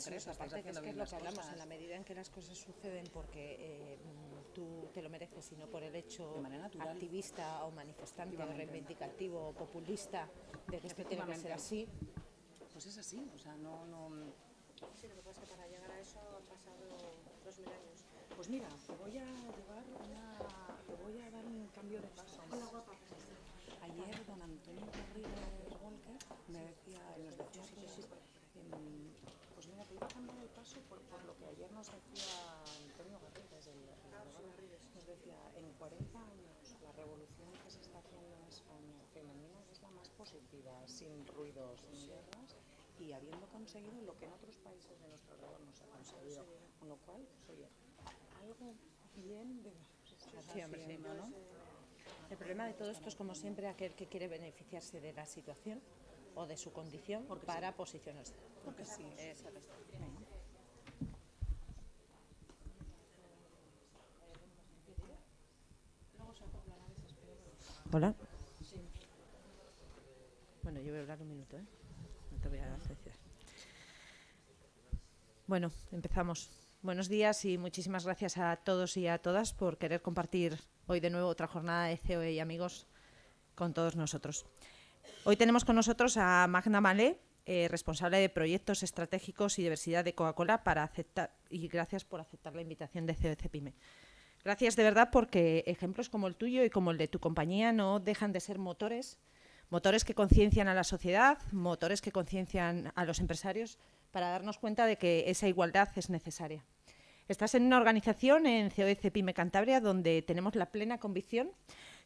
eso es, aparte que es lo que hablamos, en la medida en que las cosas suceden porque tú te lo mereces y no por el hecho activista o manifestante o reivindicativo o populista de que esto tiene que ser así. Pues es así, o sea, no... Sí, lo que pasa es que para llegar a eso han pasado 2000 años. Pues mira, te voy a dar un cambio de paso. Hola, guapa. Ayer don Antonio Garrigues Walker nos decía pues mira, te iba a cambiar el paso por lo que ayer nos decía Antonio Garrigues, nos decía, en 40 años la revolución que se está haciendo en España femenina es la más positiva, sin ruidos, sin guerras, y habiendo conseguido lo que en otros países de nuestro alrededor no se ha conseguido, con lo cual, pues oye, algo bien de haciendo, ¿no? El problema de todo esto es, como siempre, aquel que quiere beneficiarse de la situación o de su condición para posicionarse. Porque sí. Hola. Bueno, yo voy a hablar un minuto, no te voy a asociar. Bueno, empezamos. Buenos días y muchísimas gracias a todos y a todas por querer compartir hoy de nuevo otra jornada de COE y amigos con todos nosotros. Hoy tenemos con nosotros a Magda Malé, responsable de proyectos estratégicos y diversidad de Coca-Cola, y gracias por aceptar la invitación de COE Pyme. Gracias de verdad, porque ejemplos como el tuyo y como el de tu compañía no dejan de ser motores que conciencian a la sociedad, motores que conciencian a los empresarios para darnos cuenta de que esa igualdad es necesaria. Estás en una organización, en COE Pyme Cantabria, donde tenemos la plena convicción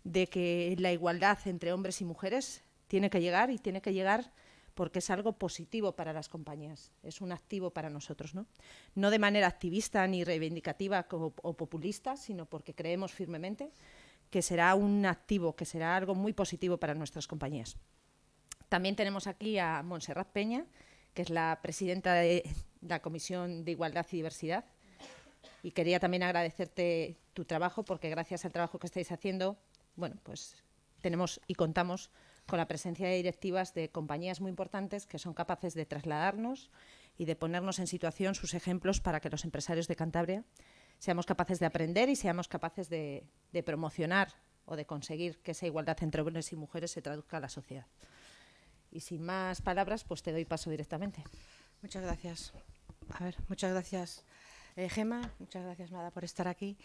de que la igualdad entre hombres y mujeres tiene que llegar porque es algo positivo para las compañías, es un activo para nosotros, no de manera activista ni reivindicativa o populista, sino porque creemos firmemente que será un activo, que será algo muy positivo para nuestras compañías. También tenemos aquí a Montserrat Peña, que es la presidenta de la Comisión de Igualdad y Diversidad, y quería también agradecerte tu trabajo, porque gracias al trabajo que estáis haciendo, bueno, pues tenemos y contamos con la presencia de directivas de compañías muy importantes que son capaces de trasladarnos y de ponernos en situación sus ejemplos para que los empresarios de Cantabria seamos capaces de aprender y seamos capaces de promocionar o de conseguir que esa igualdad entre hombres y mujeres se traduzca a la sociedad. Y sin más palabras, pues te doy paso directamente. Muchas gracias. Muchas gracias, Gema. Muchas gracias, Mada, por estar aquí.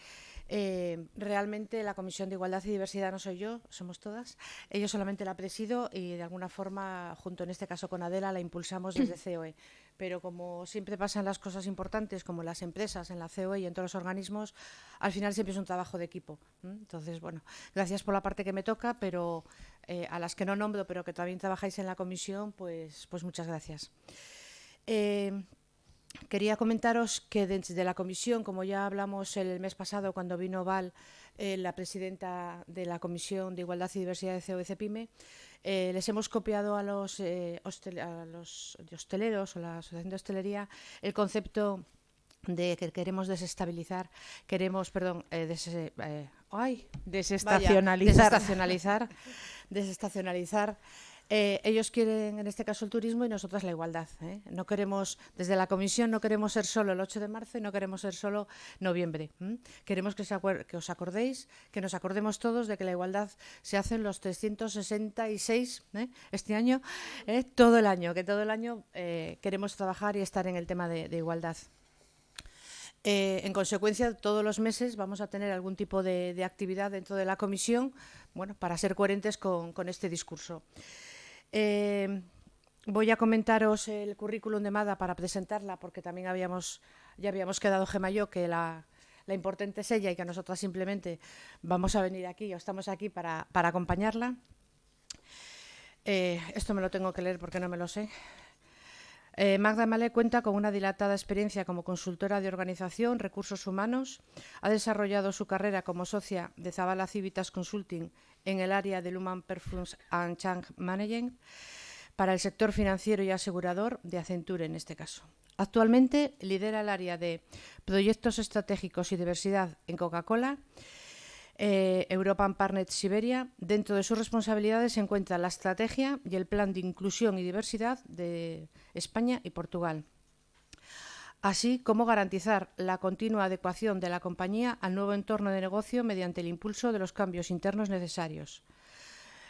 Realmente la Comisión de Igualdad y Diversidad no soy yo, somos todas. Yo solamente la presido y de alguna forma, junto en este caso con Adela, la impulsamos desde COE. Pero como siempre pasan las cosas importantes, como las empresas, en la COE y en todos los organismos, al final siempre es un trabajo de equipo. Entonces, bueno, gracias por la parte que me toca, pero a las que no nombro, pero que también trabajáis en la comisión, pues muchas gracias. Quería comentaros que desde la comisión, como ya hablamos el mes pasado cuando vino Val, la presidenta de la Comisión de Igualdad y Diversidad de COE Pyme, les hemos copiado a los hosteleros o la Asociación de Hostelería el concepto de que queremos desestacionalizar. Ellos quieren, en este caso, el turismo y nosotras la igualdad. No queremos, desde la Comisión, no queremos ser solo el 8 de marzo y no queremos ser solo noviembre. Queremos que os acordéis, que nos acordemos todos de que la igualdad se hace en los 366 este año, todo el año, que todo el año queremos trabajar y estar en el tema de igualdad. En consecuencia, todos los meses vamos a tener algún tipo de actividad dentro de la comisión, bueno, para ser coherentes con este discurso. Voy a comentaros el currículum de Mada para presentarla, porque también ya habíamos quedado, Gema y yo, que la importante es ella y que nosotras simplemente vamos a venir aquí o estamos aquí para acompañarla. Esto me lo tengo que leer porque no me lo sé. Magda Malé cuenta con una dilatada experiencia como consultora de organización, recursos humanos. Ha desarrollado su carrera como socia de Zabala Civitas Consulting en el área de Human Performance and Change Management para el sector financiero y asegurador de Accenture en este caso. Actualmente lidera el área de proyectos estratégicos y diversidad en Coca-Cola, European Partners Siberia. Dentro de sus responsabilidades se encuentra la estrategia y el plan de inclusión y diversidad de España y Portugal. así como garantizar la continua adecuación de la compañía al nuevo entorno de negocio mediante el impulso de los cambios internos necesarios.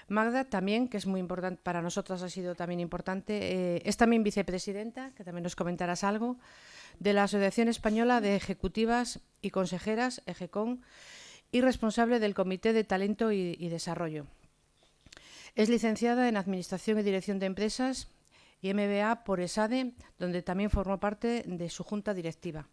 Magda también, que es muy importante, para nosotras ha sido también importante, es también vicepresidenta, que también nos comentarás algo, de la Asociación Española de Ejecutivas y Consejeras, EGECON, y responsable del Comité de Talento y Desarrollo. Es licenciada en Administración y Dirección de Empresas y MBA por ESADE, donde también formó parte de su junta directiva.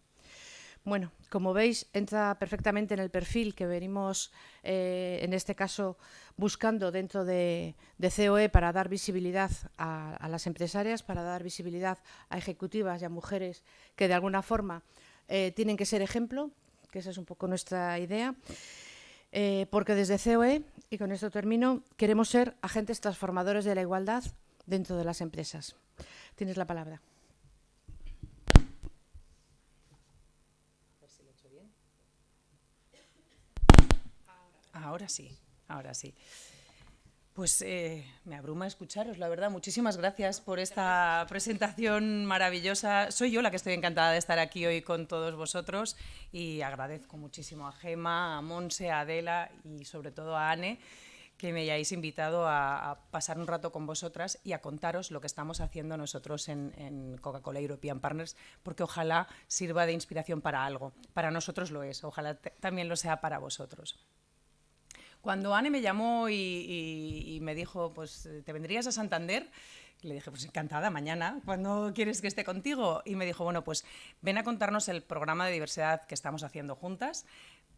Bueno, como veis, entra perfectamente en el perfil que venimos, en este caso, buscando dentro de COE para dar visibilidad a las empresarias, para dar visibilidad a ejecutivas y a mujeres que de alguna forma tienen que ser ejemplo, que esa es un poco nuestra idea, porque desde COE, y con esto termino, queremos ser agentes transformadores de la igualdad dentro de las empresas. Tienes la palabra. Ahora sí, ahora sí. Pues me abruma escucharos, la verdad. Muchísimas gracias por esta presentación maravillosa. Soy yo la que estoy encantada de estar aquí hoy con todos vosotros y agradezco muchísimo a Gema, a Monse, a Adela y sobre todo a Anne que me hayáis invitado a pasar un rato con vosotras y a contaros lo que estamos haciendo nosotros en Coca-Cola European Partners, porque ojalá sirva de inspiración para algo. Para nosotros lo es, ojalá también lo sea para vosotros. Cuando Anne me llamó y me dijo, pues, ¿te vendrías a Santander? Le dije, pues encantada, mañana, ¿cuándo quieres que esté contigo? Y me dijo, bueno, pues ven a contarnos el programa de diversidad que estamos haciendo juntas,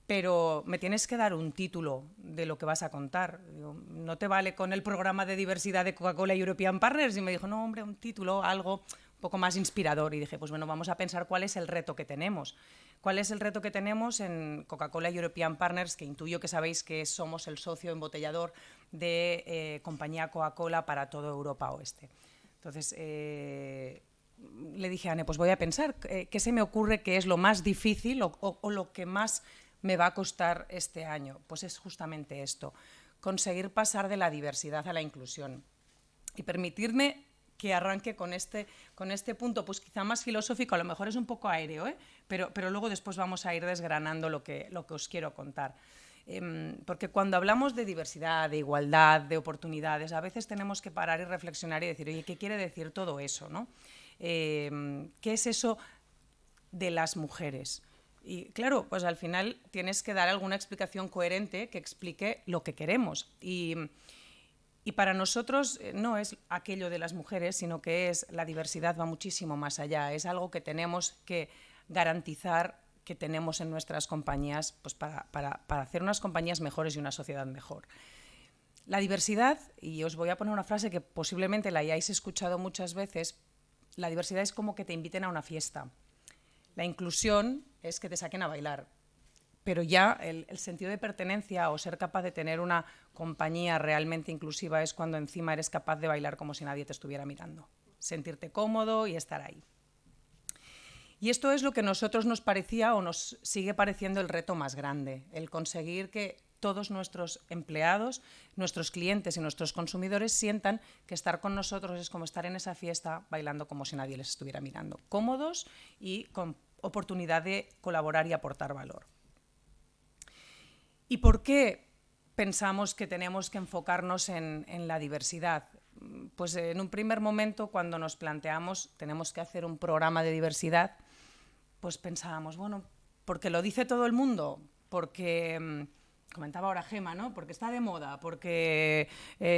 pero me tienes que dar un título de lo que vas a contar. Digo, ¿no te vale con el programa de diversidad de Coca-Cola European Partners? Y me dijo, no, hombre, un título, algo un poco más inspirador. Y dije, pues bueno, vamos a pensar cuál es el reto que tenemos. ¿Cuál es el reto que tenemos en Coca-Cola European Partners? Que intuyo que sabéis que somos el socio embotellador de compañía Coca-Cola para toda Europa Oeste. Entonces, le dije a Anne, pues voy a pensar qué se me ocurre que es lo más difícil o lo que más me va a costar este año. Pues es justamente esto, conseguir pasar de la diversidad a la inclusión. Y permitirme que arranque con este punto, pues quizá más filosófico, a lo mejor es un poco aéreo, pero luego después vamos a ir desgranando lo que os quiero contar. Porque cuando hablamos de diversidad, de igualdad, de oportunidades, a veces tenemos que parar y reflexionar y decir, oye, ¿qué quiere decir todo eso, ¿no? ¿Qué es eso de las mujeres? Y claro, pues al final tienes que dar alguna explicación coherente que explique lo que queremos. Y para nosotros no es aquello de las mujeres, sino que es la diversidad va muchísimo más allá. Es algo que tenemos que garantizar que tenemos en nuestras compañías, pues para hacer unas compañías mejores y una sociedad mejor. La diversidad, y os voy a poner una frase que posiblemente la hayáis escuchado muchas veces, la diversidad es como que te inviten a una fiesta. La inclusión es que te saquen a bailar. Pero ya el sentido de pertenencia o ser capaz de tener una compañía realmente inclusiva es cuando encima eres capaz de bailar como si nadie te estuviera mirando. Sentirte cómodo y estar ahí. Y esto es lo que a nosotros nos parecía o nos sigue pareciendo el reto más grande, el conseguir que todos nuestros empleados, nuestros clientes y nuestros consumidores sientan que estar con nosotros es como estar en esa fiesta bailando como si nadie les estuviera mirando, cómodos y con oportunidad de colaborar y aportar valor. ¿Y por qué pensamos que tenemos que enfocarnos en la diversidad? Pues en un primer momento, cuando nos planteamos tenemos que hacer un programa de diversidad, pues pensábamos, bueno, porque lo dice todo el mundo, porque comentaba ahora Gema, ¿no? Porque está de moda, porque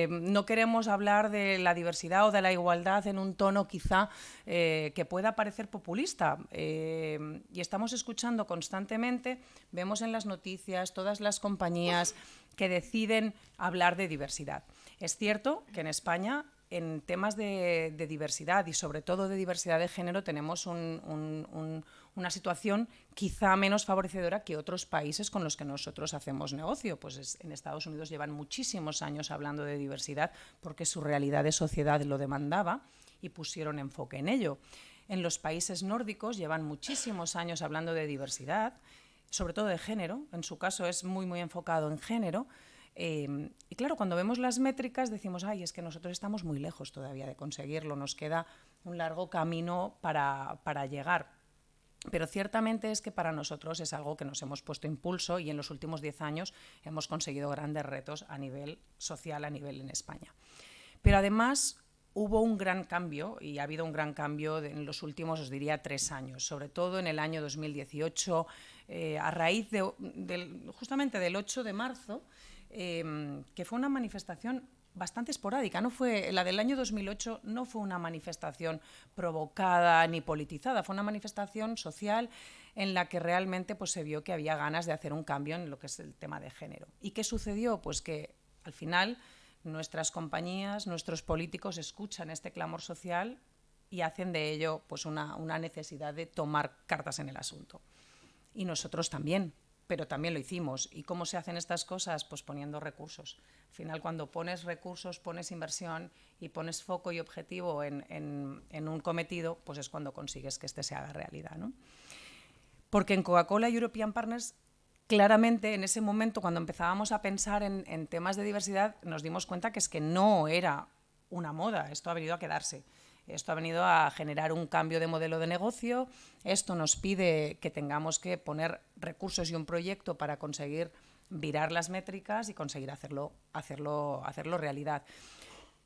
no queremos hablar de la diversidad o de la igualdad en un tono quizá que pueda parecer populista. Y estamos escuchando constantemente, vemos en las noticias todas las compañías que deciden hablar de diversidad. Es cierto que en España, en temas de diversidad y sobre todo de diversidad de género, tenemos una situación quizá menos favorecedora que otros países con los que nosotros hacemos negocio. Pues en Estados Unidos llevan muchísimos años hablando de diversidad porque su realidad de sociedad lo demandaba y pusieron enfoque en ello. En los países nórdicos llevan muchísimos años hablando de diversidad, sobre todo de género. En su caso es muy, muy enfocado en género. Y claro, cuando vemos las métricas decimos, ay, es que nosotros estamos muy lejos todavía de conseguirlo, nos queda un largo camino para llegar. Pero ciertamente es que para nosotros es algo que nos hemos puesto impulso y en los últimos 10 años hemos conseguido grandes retos a nivel social, a nivel en España. Pero además hubo un gran cambio, y ha habido un gran cambio en los últimos, os diría, 3 años, sobre todo en el año 2018, a raíz justamente del 8 de marzo, que fue una manifestación bastante esporádica. La del año 2008 no fue una manifestación provocada ni politizada, fue una manifestación social en la que realmente pues, se vio que había ganas de hacer un cambio en lo que es el tema de género. ¿Y qué sucedió? Pues que al final nuestras compañías, nuestros políticos escuchan este clamor social y hacen de ello pues, una necesidad de tomar cartas en el asunto. Y nosotros también, pero también lo hicimos. ¿Y cómo se hacen estas cosas? Pues poniendo recursos. Al final, cuando pones recursos, pones inversión y pones foco y objetivo en un cometido, pues es cuando consigues que este se haga realidad, ¿no? Porque en Coca-Cola European Partners, claramente, en ese momento, cuando empezábamos a pensar en temas de diversidad, nos dimos cuenta que es que no era una moda, esto ha venido a quedarse. Esto ha venido a generar un cambio de modelo de negocio, esto nos pide que tengamos que poner recursos y un proyecto para conseguir virar las métricas y conseguir hacerlo realidad.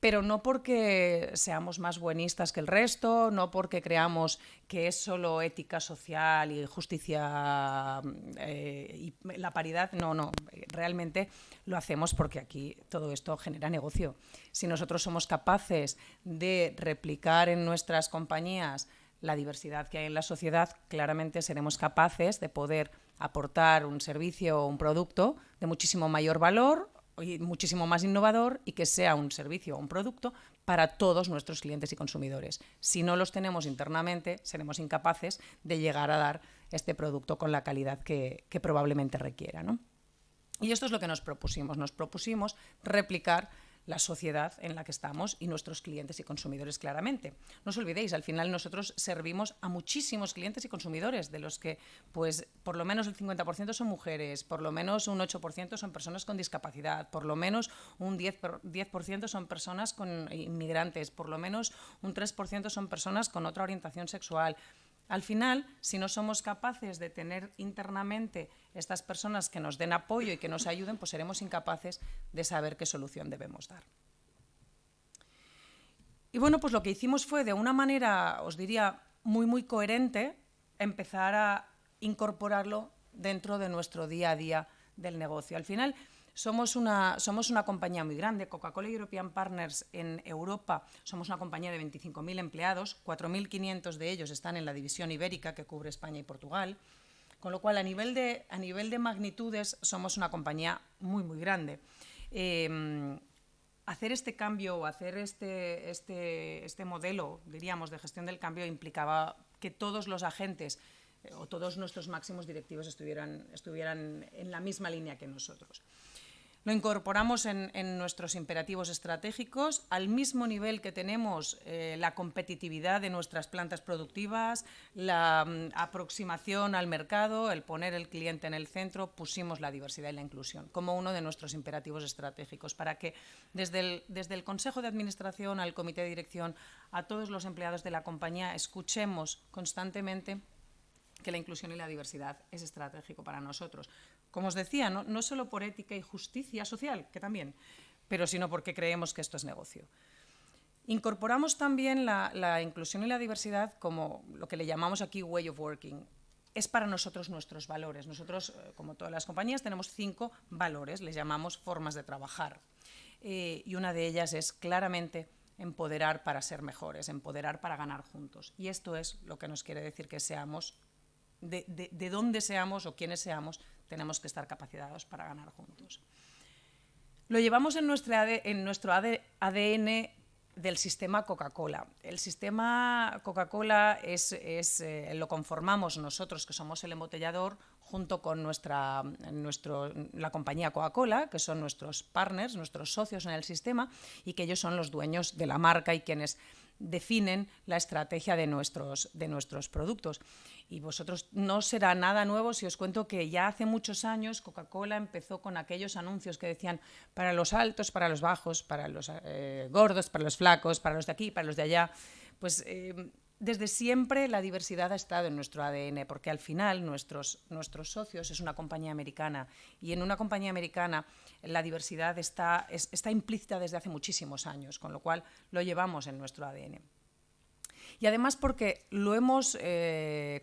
Pero no porque seamos más buenistas que el resto, no porque creamos que es solo ética social y justicia y la paridad, no, realmente lo hacemos porque aquí todo esto genera negocio. Si nosotros somos capaces de replicar en nuestras compañías la diversidad que hay en la sociedad, claramente seremos capaces de poder aportar un servicio o un producto de muchísimo mayor valor y muchísimo más innovador y que sea un servicio o un producto para todos nuestros clientes y consumidores. Si no los tenemos internamente, seremos incapaces de llegar a dar este producto con la calidad que probablemente requiera, ¿no? Y esto es lo que nos propusimos. Nos propusimos replicar la sociedad en la que estamos y nuestros clientes y consumidores claramente. No os olvidéis, al final nosotros servimos a muchísimos clientes y consumidores, de los que pues, por lo menos el 50% son mujeres, por lo menos un 8% son personas con discapacidad, por lo menos un 10% son personas con inmigrantes, por lo menos un 3% son personas con otra orientación sexual. Al final, si no somos capaces de tener internamente estas personas que nos den apoyo y que nos ayuden, pues seremos incapaces de saber qué solución debemos dar. Y bueno, pues lo que hicimos fue, de una manera, os diría, muy coherente, empezar a incorporarlo dentro de nuestro día a día del negocio. Al final, somos una compañía muy grande. Coca-Cola European Partners en Europa somos una compañía de 25.000 empleados, 4.500 de ellos están en la división ibérica que cubre España y Portugal, con lo cual a nivel de magnitudes somos una compañía muy grande. Hacer este cambio o hacer este modelo, diríamos, de gestión del cambio implicaba que todos los agentes o todos nuestros máximos directivos estuvieran en la misma línea que nosotros. Lo incorporamos en nuestros imperativos estratégicos al mismo nivel que tenemos la competitividad de nuestras plantas productivas, la aproximación al mercado, el poner el cliente en el centro. Pusimos la diversidad y la inclusión como uno de nuestros imperativos estratégicos para que desde el Consejo de Administración al Comité de Dirección, a todos los empleados de la compañía, escuchemos constantemente que la inclusión y la diversidad es estratégico para nosotros. Como os decía, no solo por ética y justicia social, que también, pero sino porque creemos que esto es negocio. Incorporamos también la inclusión y la diversidad como lo que le llamamos aquí way of working. Es para nosotros nuestros valores. Nosotros, como todas las compañías, tenemos 5 valores, les llamamos formas de trabajar. Y una de ellas es claramente empoderar para ser mejores, empoderar para ganar juntos. Y esto es lo que nos quiere decir que seamos, de dónde seamos o quiénes seamos, tenemos que estar capacitados para ganar juntos. Lo llevamos en nuestro ADN del sistema Coca-Cola. El sistema Coca-Cola lo conformamos nosotros, que somos el embotellador, junto con la compañía Coca-Cola, que son nuestros partners, nuestros socios en el sistema, y que ellos son los dueños de la marca y quienes definen la estrategia de nuestros productos. Y vosotros no será nada nuevo si os cuento que ya hace muchos años Coca-Cola empezó con aquellos anuncios que decían para los altos, para los bajos, para los gordos, para los flacos, para los de aquí, para los de allá. Pues Desde siempre la diversidad ha estado en nuestro ADN, porque al final nuestros socios es una compañía americana, y en una compañía americana la diversidad está implícita desde hace muchísimos años, con lo cual lo llevamos en nuestro ADN. Y además porque lo hemos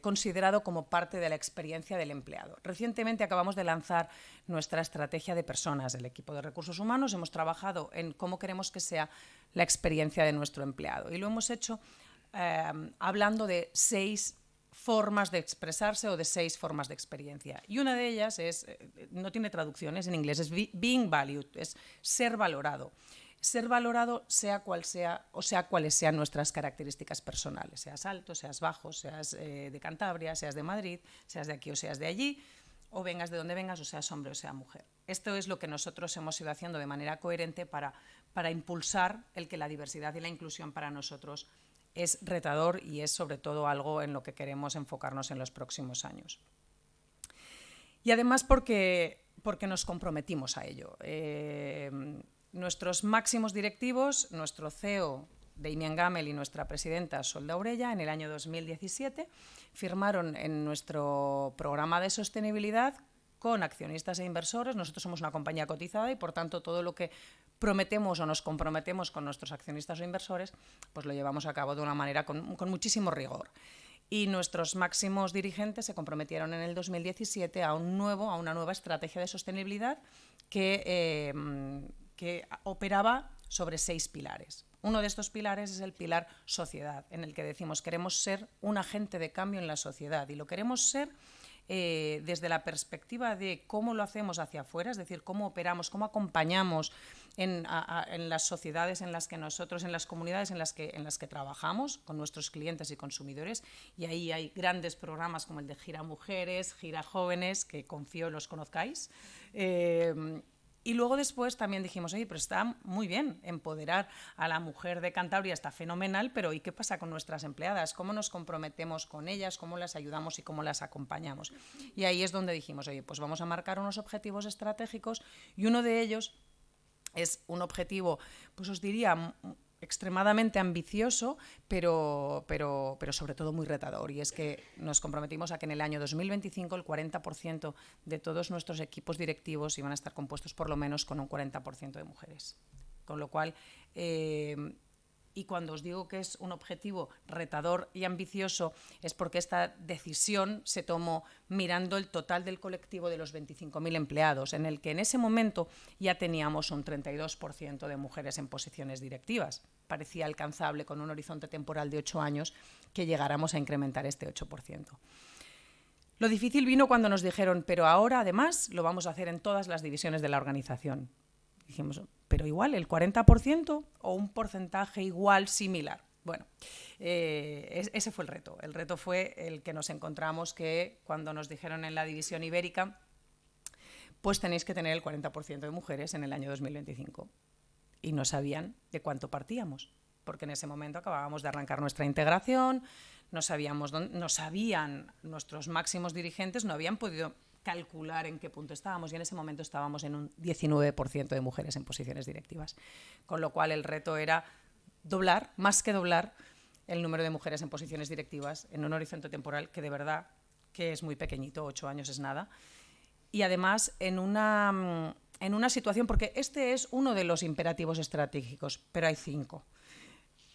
considerado como parte de la experiencia del empleado. Recientemente acabamos de lanzar nuestra estrategia de personas del equipo de recursos humanos. Hemos trabajado en cómo queremos que sea la experiencia de nuestro empleado, y lo hemos hecho hablando de 6 formas de expresarse o de 6 formas de experiencia. Y una de ellas es, no tiene traducciones en inglés, es being valued, es ser valorado. Ser valorado sea cuales sean nuestras características personales, seas alto, seas bajo, seas de Cantabria, seas de Madrid, seas de aquí o seas de allí, o vengas de donde vengas, o seas hombre o sea mujer. Esto es lo que nosotros hemos ido haciendo de manera coherente para impulsar el que la diversidad y la inclusión para nosotros es retador y es sobre todo algo en lo que queremos enfocarnos en los próximos años. Y además porque nos comprometimos a ello. Nuestros máximos directivos, nuestro CEO, Damien Gamel, y nuestra presidenta, Sol Daurella, en el año 2017 firmaron en nuestro programa de sostenibilidad con accionistas e inversores. Nosotros somos una compañía cotizada y, por tanto, todo lo que prometemos o nos comprometemos con nuestros accionistas o inversores, pues lo llevamos a cabo de una manera con muchísimo rigor. Y nuestros máximos dirigentes se comprometieron en el 2017 a una nueva estrategia de sostenibilidad que operaba sobre 6 pilares. Uno de estos pilares es el pilar sociedad, en el que decimos queremos ser un agente de cambio en la sociedad, y lo queremos ser desde la perspectiva de cómo lo hacemos hacia afuera, es decir, cómo operamos, cómo acompañamos en las sociedades en las que nosotros, en las comunidades en las que trabajamos con nuestros clientes y consumidores, y ahí hay grandes programas como el de Gira Mujeres, Gira Jóvenes, que confío los conozcáis. Y luego después también dijimos, oye, pero está muy bien empoderar a la mujer de Cantabria, está fenomenal, pero ¿y qué pasa con nuestras empleadas? ¿Cómo nos comprometemos con ellas? ¿Cómo las ayudamos y cómo las acompañamos? Y ahí es donde dijimos, oye, pues vamos a marcar unos objetivos estratégicos, y uno de ellos es un objetivo, pues os diría, extremadamente ambicioso, pero sobre todo muy retador, y es que nos comprometimos a que en el año 2025 el 40% de todos nuestros equipos directivos iban a estar compuestos por lo menos con un 40% de mujeres. Con lo cual, y cuando os digo que es un objetivo retador y ambicioso, es porque esta decisión se tomó mirando el total del colectivo de los 25.000 empleados, en el que en ese momento ya teníamos un 32% de mujeres en posiciones directivas. Parecía alcanzable con un horizonte temporal de 8 años que llegáramos a incrementar este 8%. Lo difícil vino cuando nos dijeron, pero ahora además lo vamos a hacer en todas las divisiones de la organización. Dijimos, pero igual, ¿el 40% o un porcentaje igual similar? Bueno, ese fue el reto. El reto fue el que nos encontramos, que cuando nos dijeron en la división ibérica, pues tenéis que tener el 40% de mujeres en el año 2025. Y no sabían de cuánto partíamos, porque en ese momento acabábamos de arrancar nuestra integración, no sabían nuestros máximos dirigentes, no habían podido calcular en qué punto estábamos, y en ese momento estábamos en un 19% de mujeres en posiciones directivas, con lo cual el reto era doblar, más que doblar, el número de mujeres en posiciones directivas en un horizonte temporal que de verdad que es muy pequeñito, 8 años es nada, y además en una situación, porque este es uno de los imperativos estratégicos, pero hay 5.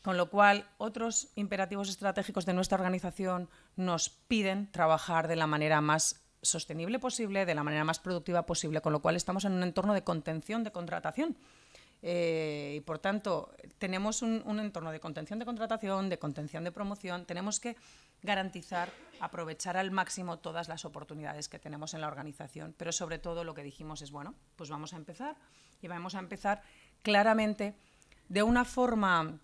Con lo cual, otros imperativos estratégicos de nuestra organización nos piden trabajar de la manera más sostenible posible, de la manera más productiva posible, con lo cual estamos en un entorno de contención de contratación. Y por tanto, tenemos un entorno de contención de contratación, de contención de promoción. Tenemos que garantizar, aprovechar al máximo todas las oportunidades que tenemos en la organización. Pero sobre todo lo que dijimos es, bueno, pues vamos a empezar, y vamos a empezar claramente de una forma,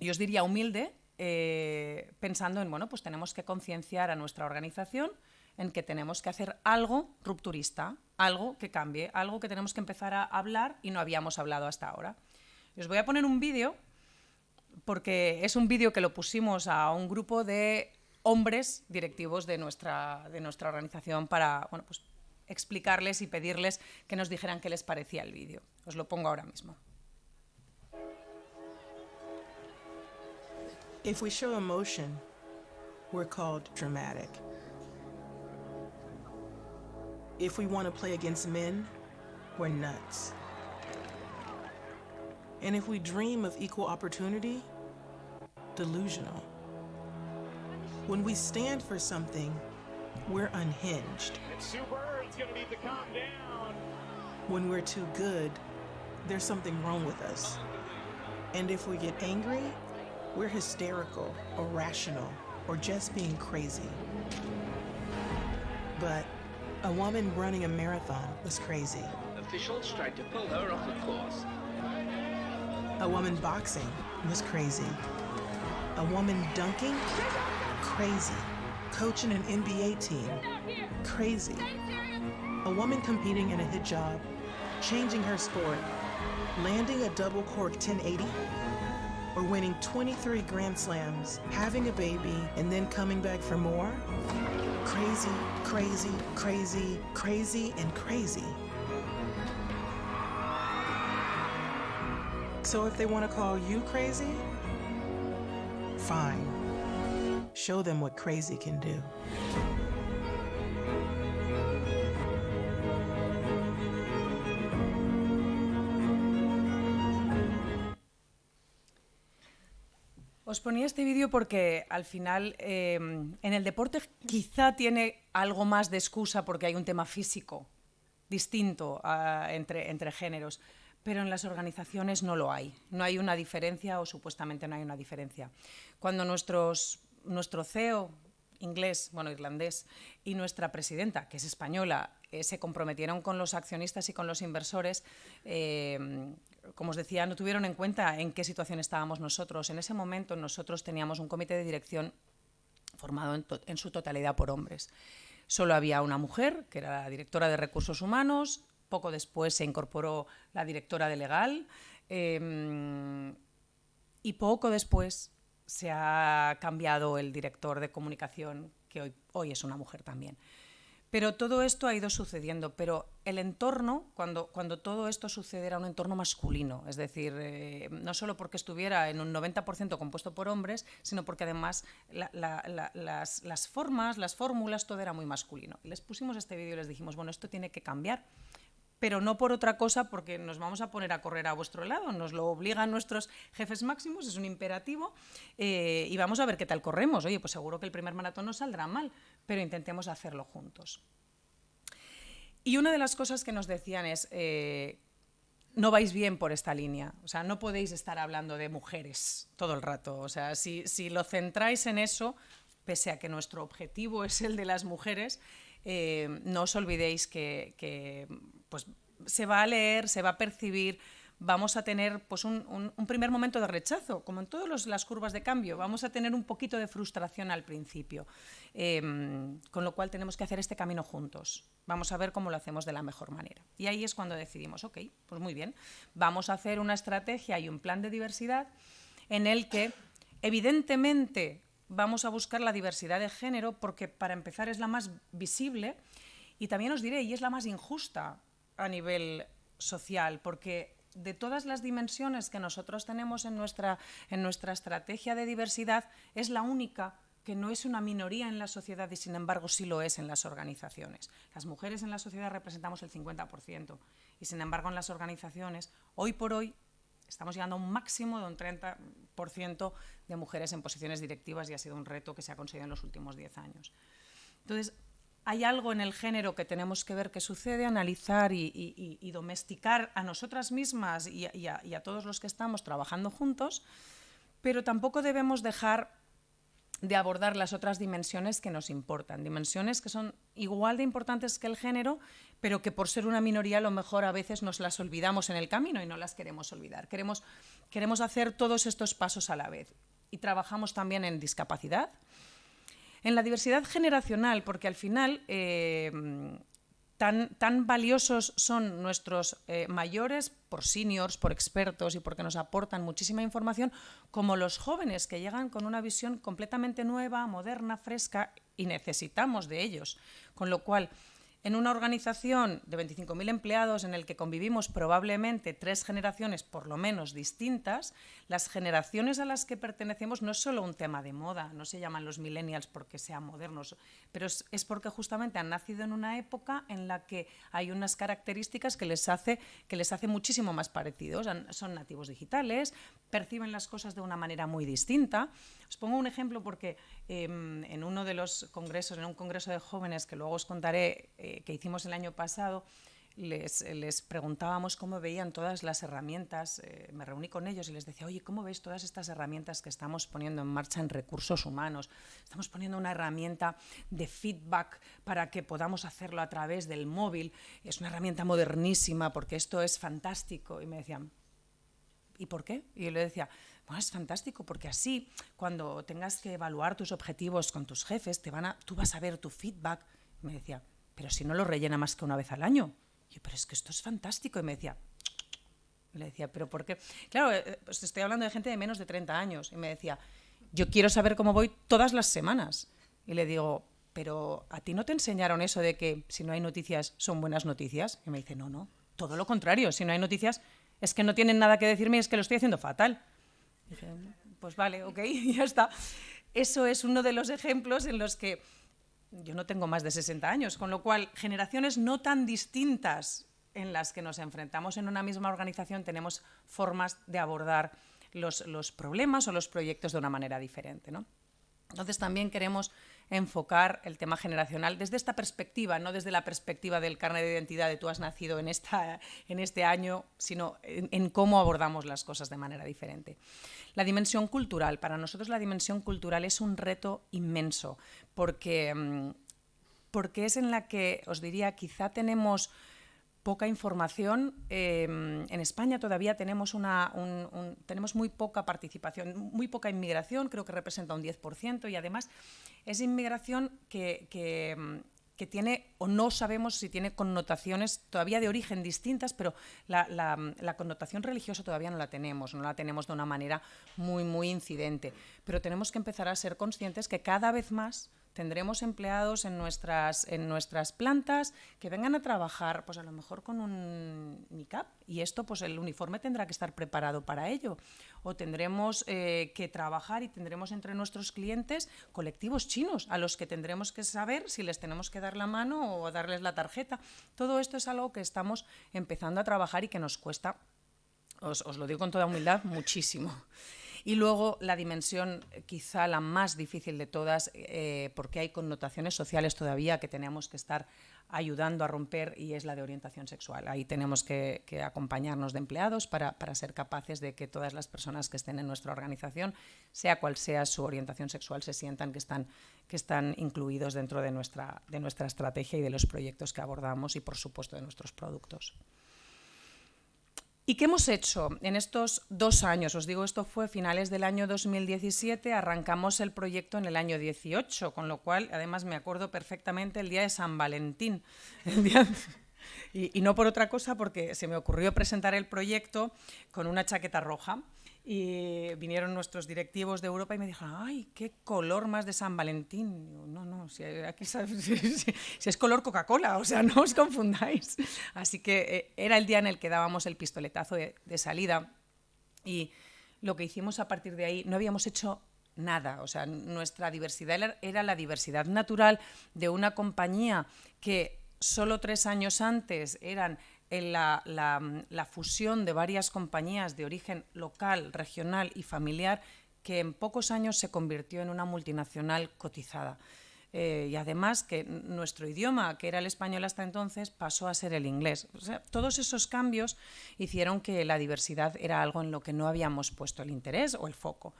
yo os diría humilde, pensando en, bueno, pues tenemos que concienciar a nuestra organización en que tenemos que hacer algo rupturista, algo que cambie, algo que tenemos que empezar a hablar y no habíamos hablado hasta ahora. Os voy a poner un vídeo, porque es un vídeo que lo pusimos a un grupo de hombres directivos de nuestra organización para, bueno, pues explicarles y pedirles que nos dijeran qué les parecía el vídeo. Os lo pongo ahora mismo. If we show emotion, we're called dramatic. If we want to play against men, we're nuts. And if we dream of equal opportunity, delusional. When we stand for something, we're unhinged. And Sue Bird's gonna need to calm down. When we're too good, there's something wrong with us. And if we get angry, we're hysterical, irrational, or just being crazy. But a woman running a marathon was crazy. Officials tried to pull her off the course. A woman boxing was crazy. A woman dunking? Crazy. Coaching an NBA team? Crazy. A woman competing in a hijab, changing her sport, landing a double cork 1080, or winning 23 Grand Slams, having a baby, and then coming back for more? Crazy, crazy, crazy, crazy, and crazy. So if they want to call you crazy, fine. Show them what crazy can do. Os ponía este vídeo porque al final en el deporte quizá tiene algo más de excusa porque hay un tema físico distinto entre géneros, pero en las organizaciones no lo hay. No hay una diferencia o supuestamente no hay una diferencia. Cuando nuestro CEO irlandés, y nuestra presidenta, que es española, se comprometieron con los accionistas y con los inversores, como os decía, no tuvieron en cuenta en qué situación estábamos nosotros. En ese momento nosotros teníamos un comité de dirección formado en su totalidad por hombres. Solo había una mujer, que era la directora de Recursos Humanos. Poco después se incorporó la directora de Legal y poco después se ha cambiado el director de comunicación, que hoy es una mujer también. Pero todo esto ha ido sucediendo, pero el entorno, cuando todo esto sucede, era un entorno masculino, es decir, no solo porque estuviera en un 90% compuesto por hombres, sino porque además las formas, las fórmulas, todo era muy masculino. Y les pusimos este vídeo y les dijimos, bueno, esto tiene que cambiar, pero no por otra cosa, porque nos vamos a poner a correr a vuestro lado, nos lo obligan nuestros jefes máximos, es un imperativo, y vamos a ver qué tal corremos. Oye, pues seguro que el primer maratón nos saldrá mal, pero intentemos hacerlo juntos. Y una de las cosas que nos decían es, no vais bien por esta línea, o sea, no podéis estar hablando de mujeres todo el rato, o sea, si lo centráis en eso, pese a que nuestro objetivo es el de las mujeres, no os olvidéis que pues, se va a leer, se va a percibir, vamos a tener pues, un primer momento de rechazo, como en todas las curvas de cambio, vamos a tener un poquito de frustración al principio, con lo cual tenemos que hacer este camino juntos. Vamos a ver cómo lo hacemos de la mejor manera. Y ahí es cuando decidimos, ok, pues muy bien, vamos a hacer una estrategia y un plan de diversidad en el que, evidentemente, vamos a buscar la diversidad de género porque, para empezar, es la más visible y también os diré, y es la más injusta a nivel social, porque de todas las dimensiones que nosotros tenemos en nuestra estrategia de diversidad, es la única que no es una minoría en la sociedad y, sin embargo, sí lo es en las organizaciones. Las mujeres en la sociedad representamos el 50% y, sin embargo, en las organizaciones, hoy por hoy, estamos llegando a un máximo de un 30% de mujeres en posiciones directivas y ha sido un reto que se ha conseguido en los últimos 10 años. Entonces, hay algo en el género que tenemos que ver qué sucede, analizar y domesticar a nosotras mismas y a todos los que estamos trabajando juntos, pero tampoco debemos dejar de abordar las otras dimensiones que nos importan, dimensiones que son igual de importantes que el género, pero que por ser una minoría a lo mejor a veces nos las olvidamos en el camino y no las queremos olvidar. Queremos hacer todos estos pasos a la vez y trabajamos también en discapacidad, en la diversidad generacional, porque al final tan valiosos son nuestros mayores, por seniors, por expertos y porque nos aportan muchísima información, como los jóvenes que llegan con una visión completamente nueva, moderna, fresca, y necesitamos de ellos. Con lo cual, En una organización de 25.000 empleados en el que convivimos probablemente 3 generaciones por lo menos distintas, las generaciones a las que pertenecemos no es solo un tema de moda, no se llaman los millennials porque sean modernos, pero es porque justamente han nacido en una época en la que hay unas características que les hace muchísimo más parecidos. Son nativos digitales, perciben las cosas de una manera muy distinta. Os pongo un ejemplo porque en uno de los congresos, en un congreso de jóvenes que luego os contaré, que hicimos el año pasado, les preguntábamos cómo veían todas las herramientas. Me reuní con ellos y les decía, oye, ¿cómo ves todas estas herramientas que estamos poniendo en marcha en recursos humanos? Estamos poniendo una herramienta de feedback para que podamos hacerlo a través del móvil. Es una herramienta modernísima porque esto es fantástico. Y me decían, ¿y por qué? Y yo le decía, bueno, es fantástico porque así, cuando tengas que evaluar tus objetivos con tus jefes, tú vas a ver tu feedback. Y me decía, pero si no lo rellena más que una vez al año. Y yo, pero es que esto es fantástico. Y me decía, y le decía, ¿pero por qué? Claro, pues estoy hablando de gente de menos de 30 años. Y me decía, yo quiero saber cómo voy todas las semanas. Y le digo, pero ¿a ti no te enseñaron eso de que si no hay noticias son buenas noticias? Y me dice, no, todo lo contrario. Si no hay noticias es que no tienen nada que decirme y es que lo estoy haciendo fatal. Y dije, pues vale, ok, ya está. Eso es uno de los ejemplos en los que yo no tengo más de 60 años, con lo cual generaciones no tan distintas en las que nos enfrentamos en una misma organización tenemos formas de abordar los problemas o los proyectos de una manera diferente, ¿no? Entonces también queremos enfocar el tema generacional desde esta perspectiva, no desde la perspectiva del carnet de identidad de tú has nacido en este año, sino en cómo abordamos las cosas de manera diferente. La dimensión cultural. Para nosotros la dimensión cultural es un reto inmenso porque es en la que, os diría, quizá tenemos poca información. En España todavía tenemos tenemos muy poca participación, muy poca inmigración, creo que representa un 10%, y además es inmigración que tiene, o no sabemos si tiene connotaciones todavía de origen distintas, pero la connotación religiosa todavía no la tenemos de una manera muy, muy incidente. Pero tenemos que empezar a ser conscientes que cada vez más tendremos empleados en nuestras plantas que vengan a trabajar, pues a lo mejor con un niqab, y esto, pues el uniforme tendrá que estar preparado para ello. O tendremos que trabajar y tendremos entre nuestros clientes colectivos chinos a los que tendremos que saber si les tenemos que dar la mano o darles la tarjeta. Todo esto es algo que estamos empezando a trabajar y que nos cuesta, os lo digo con toda humildad, muchísimo. Y luego la dimensión quizá la más difícil de todas, porque hay connotaciones sociales todavía que tenemos que estar ayudando a romper, y es la de orientación sexual. Ahí tenemos que acompañarnos de empleados para ser capaces de que todas las personas que estén en nuestra organización, sea cual sea su orientación sexual, se sientan que están incluidos dentro de nuestra estrategia y de los proyectos que abordamos y, por supuesto, de nuestros productos. ¿Y qué hemos hecho en estos 2 años? Os digo, esto fue finales del año 2017, arrancamos el proyecto en el año 18, con lo cual, además, me acuerdo perfectamente el día de San Valentín. Y no por otra cosa, porque se me ocurrió presentar el proyecto con una chaqueta roja. Y vinieron nuestros directivos de Europa y me dijeron, ¡ay, qué color más de San Valentín! Y digo, no, si aquí si es color Coca-Cola, o sea, no os confundáis. Así que era el día en el que dábamos el pistoletazo de salida, y lo que hicimos a partir de ahí, no habíamos hecho nada. O sea, nuestra diversidad era la diversidad natural de una compañía que solo 3 años antes eran la fusión de varias compañías de origen local, regional y familiar, que en pocos años se convirtió en una multinacional cotizada. Y además que nuestro idioma, que era el español hasta entonces, pasó a ser el inglés. O sea, todos esos cambios hicieron que la diversidad era algo en lo que no habíamos puesto el interés o el foco.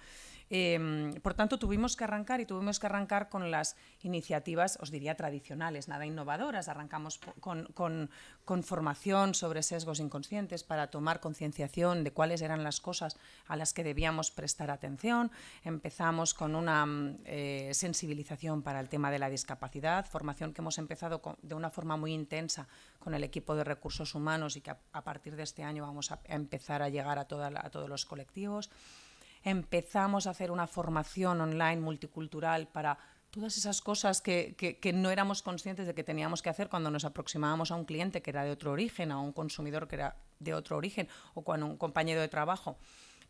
Por tanto, tuvimos que arrancar con las iniciativas, os diría, tradicionales, nada innovadoras. Arrancamos con formación sobre sesgos inconscientes para tomar concienciación de cuáles eran las cosas a las que debíamos prestar atención. Empezamos con una sensibilización para el tema de la discapacidad, formación que hemos empezado de una forma muy intensa con el equipo de recursos humanos y que a partir de este año vamos a empezar a llegar a todos los colectivos. Empezamos a hacer una formación online multicultural para todas esas cosas que no éramos conscientes de que teníamos que hacer cuando nos aproximábamos a un cliente que era de otro origen, a un consumidor que era de otro origen, o cuando un compañero de trabajo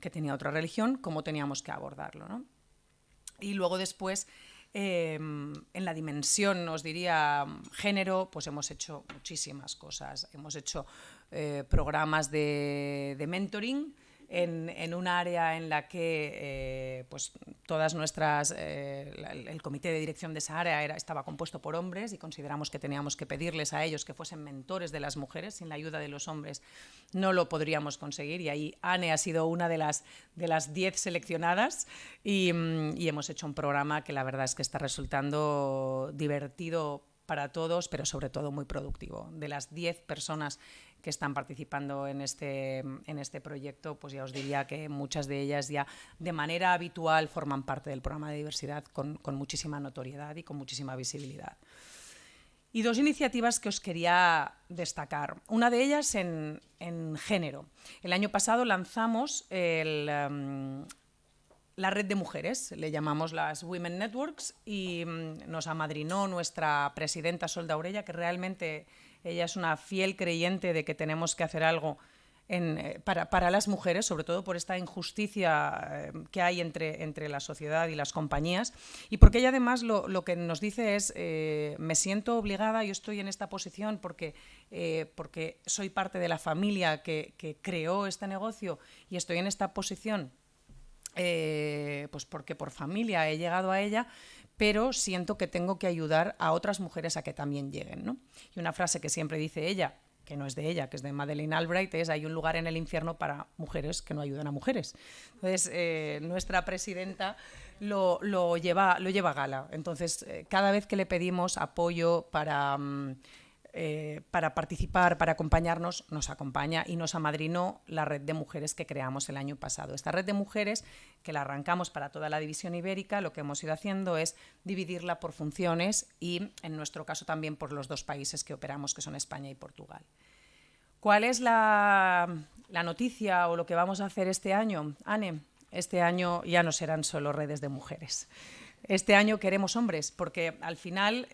que tenía otra religión, cómo teníamos que abordarlo, ¿no? Y luego después, en la dimensión, os diría, género, pues hemos hecho muchísimas cosas. Hemos hecho programas de mentoring, en un área en la que pues todas nuestras, el comité de dirección de esa área estaba compuesto por hombres y consideramos que teníamos que pedirles a ellos que fuesen mentores de las mujeres. Sin la ayuda de los hombres no lo podríamos conseguir, y ahí Anne ha sido una de las 10 seleccionadas, y hemos hecho un programa que la verdad es que está resultando divertido para todos, pero sobre todo muy productivo. De las 10 personas que están participando en este proyecto, pues ya os diría que muchas de ellas ya de manera habitual forman parte del programa de diversidad con muchísima notoriedad y con muchísima visibilidad. Y 2 iniciativas que os quería destacar. Una de ellas en género. El año pasado lanzamos la red de mujeres, le llamamos las Women Networks, y nos amadrinó nuestra presidenta Sol Daurella, que realmente ella es una fiel creyente de que tenemos que hacer algo para las mujeres, sobre todo por esta injusticia que hay entre la sociedad y las compañías, y porque ella además lo que nos dice es me siento obligada, yo estoy en esta posición porque soy parte de la familia que creó este negocio, y estoy en esta posición pues porque por familia he llegado a ella, pero siento que tengo que ayudar a otras mujeres a que también lleguen, ¿no? Y una frase que siempre dice ella, que no es de ella, que es de Madeleine Albright, es: hay un lugar en el infierno para mujeres que no ayudan a mujeres. Entonces, nuestra presidenta lo lleva a gala. Entonces, cada vez que le pedimos apoyo para participar, para acompañarnos, nos acompaña, y nos amadrinó la red de mujeres que creamos el año pasado. Esta red de mujeres, que la arrancamos para toda la división ibérica, lo que hemos ido haciendo es dividirla por funciones y, en nuestro caso, también por los 2 países que operamos, que son España y Portugal. ¿Cuál es la noticia o lo que vamos a hacer este año, Anne? Este año ya no serán solo redes de mujeres. Este año queremos hombres, porque al final,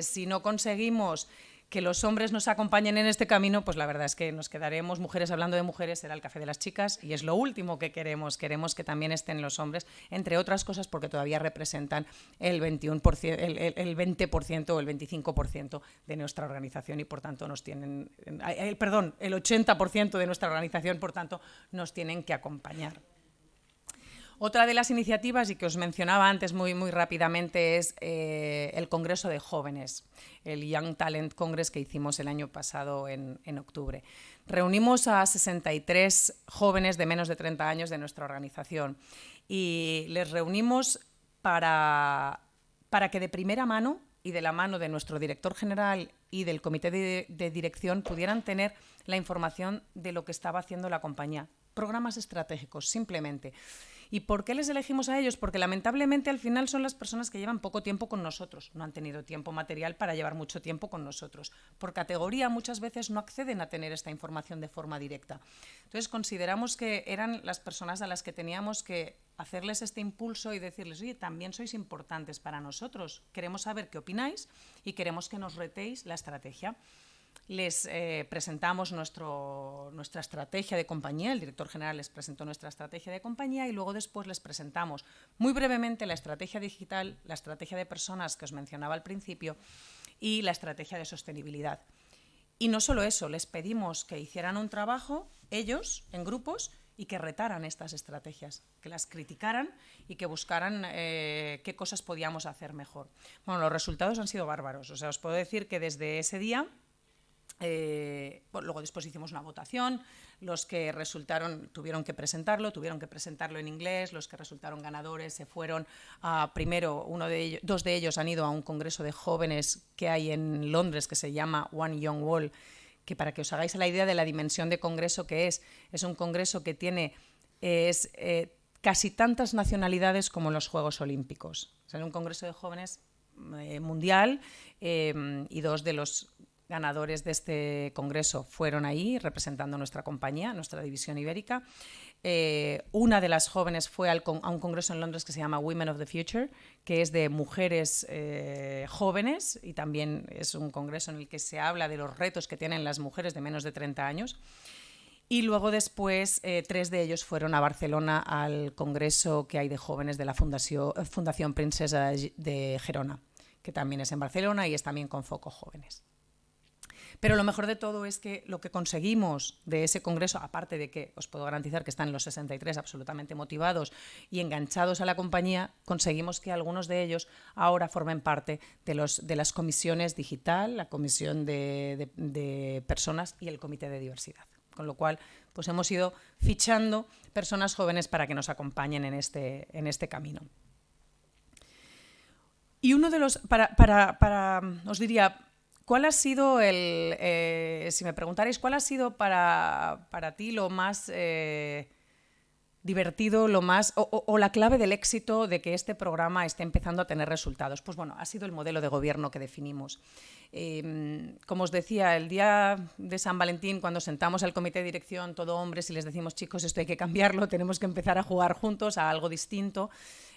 si no conseguimos que los hombres nos acompañen en este camino, pues la verdad es que nos quedaremos mujeres hablando de mujeres, será el café de las chicas, y es lo último que queremos. Queremos que también estén los hombres, entre otras cosas porque todavía representan el 21%, el 20% o el 25% de nuestra organización, y por tanto el 80% de nuestra organización, por tanto nos tienen que acompañar. Otra de las iniciativas, y que os mencionaba antes muy rápidamente, es el Congreso de Jóvenes, el Young Talent Congress que hicimos el año pasado en octubre. Reunimos a 63 jóvenes de menos de 30 años de nuestra organización, y les reunimos para que de primera mano y de la mano de nuestro director general y del comité de dirección pudieran tener la información de lo que estaba haciendo la compañía. Programas estratégicos, simplemente. ¿Y por qué les elegimos a ellos? Porque lamentablemente al final son las personas que llevan poco tiempo con nosotros, no han tenido tiempo material para llevar mucho tiempo con nosotros. Por categoría muchas veces no acceden a tener esta información de forma directa. Entonces consideramos que eran las personas a las que teníamos que hacerles este impulso y decirles: oye, también sois importantes para nosotros, queremos saber qué opináis y queremos que nos retéis la estrategia. Les presentamos nuestra estrategia de compañía, el director general les presentó nuestra estrategia de compañía, y luego después les presentamos muy brevemente la estrategia digital, la estrategia de personas que os mencionaba al principio y la estrategia de sostenibilidad. Y no solo eso, les pedimos que hicieran un trabajo ellos en grupos y que retaran estas estrategias, que las criticaran y que buscaran qué cosas podíamos hacer mejor. Bueno, los resultados han sido bárbaros. O sea, os puedo decir que desde ese día luego después hicimos una votación, los que resultaron tuvieron que presentarlo en inglés, los que resultaron ganadores se fueron a, primero, 2 de ellos han ido a un congreso de jóvenes que hay en Londres que se llama One Young World, que para que os hagáis la idea de la dimensión de congreso que es un congreso que tiene casi tantas nacionalidades como los Juegos Olímpicos. O sea, es un congreso de jóvenes mundial, y 2 de los ganadores de este congreso fueron ahí representando nuestra compañía, nuestra división ibérica. una de las jóvenes fue a un congreso en Londres que se llama Women of the Future, que es de mujeres jóvenes, y también es un congreso en el que se habla de los retos que tienen las mujeres de menos de 30 años. Y luego después 3 de ellos fueron a Barcelona al congreso que hay de jóvenes de la Fundación Princesa de Gerona, que también es en Barcelona y es también con foco jóvenes. Pero lo mejor de todo es que lo que conseguimos de ese congreso, aparte de que os puedo garantizar que están los 63 absolutamente motivados y enganchados a la compañía, conseguimos que algunos de ellos ahora formen parte de las comisiones digital, la comisión de personas y el comité de diversidad. Con lo cual, pues hemos ido fichando personas jóvenes para que nos acompañen en este camino. Y uno de los, os diría, ¿cuál ha sido si me preguntarais, cuál ha sido para ti lo más divertido, lo más o la clave del éxito de que este programa esté empezando a tener resultados? Pues bueno, ha sido el modelo de gobierno que definimos. Como os decía, el día de San Valentín, cuando sentamos al comité de dirección, todo hombres, y les decimos, chicos, esto hay que cambiarlo, tenemos que empezar a jugar juntos a algo distinto,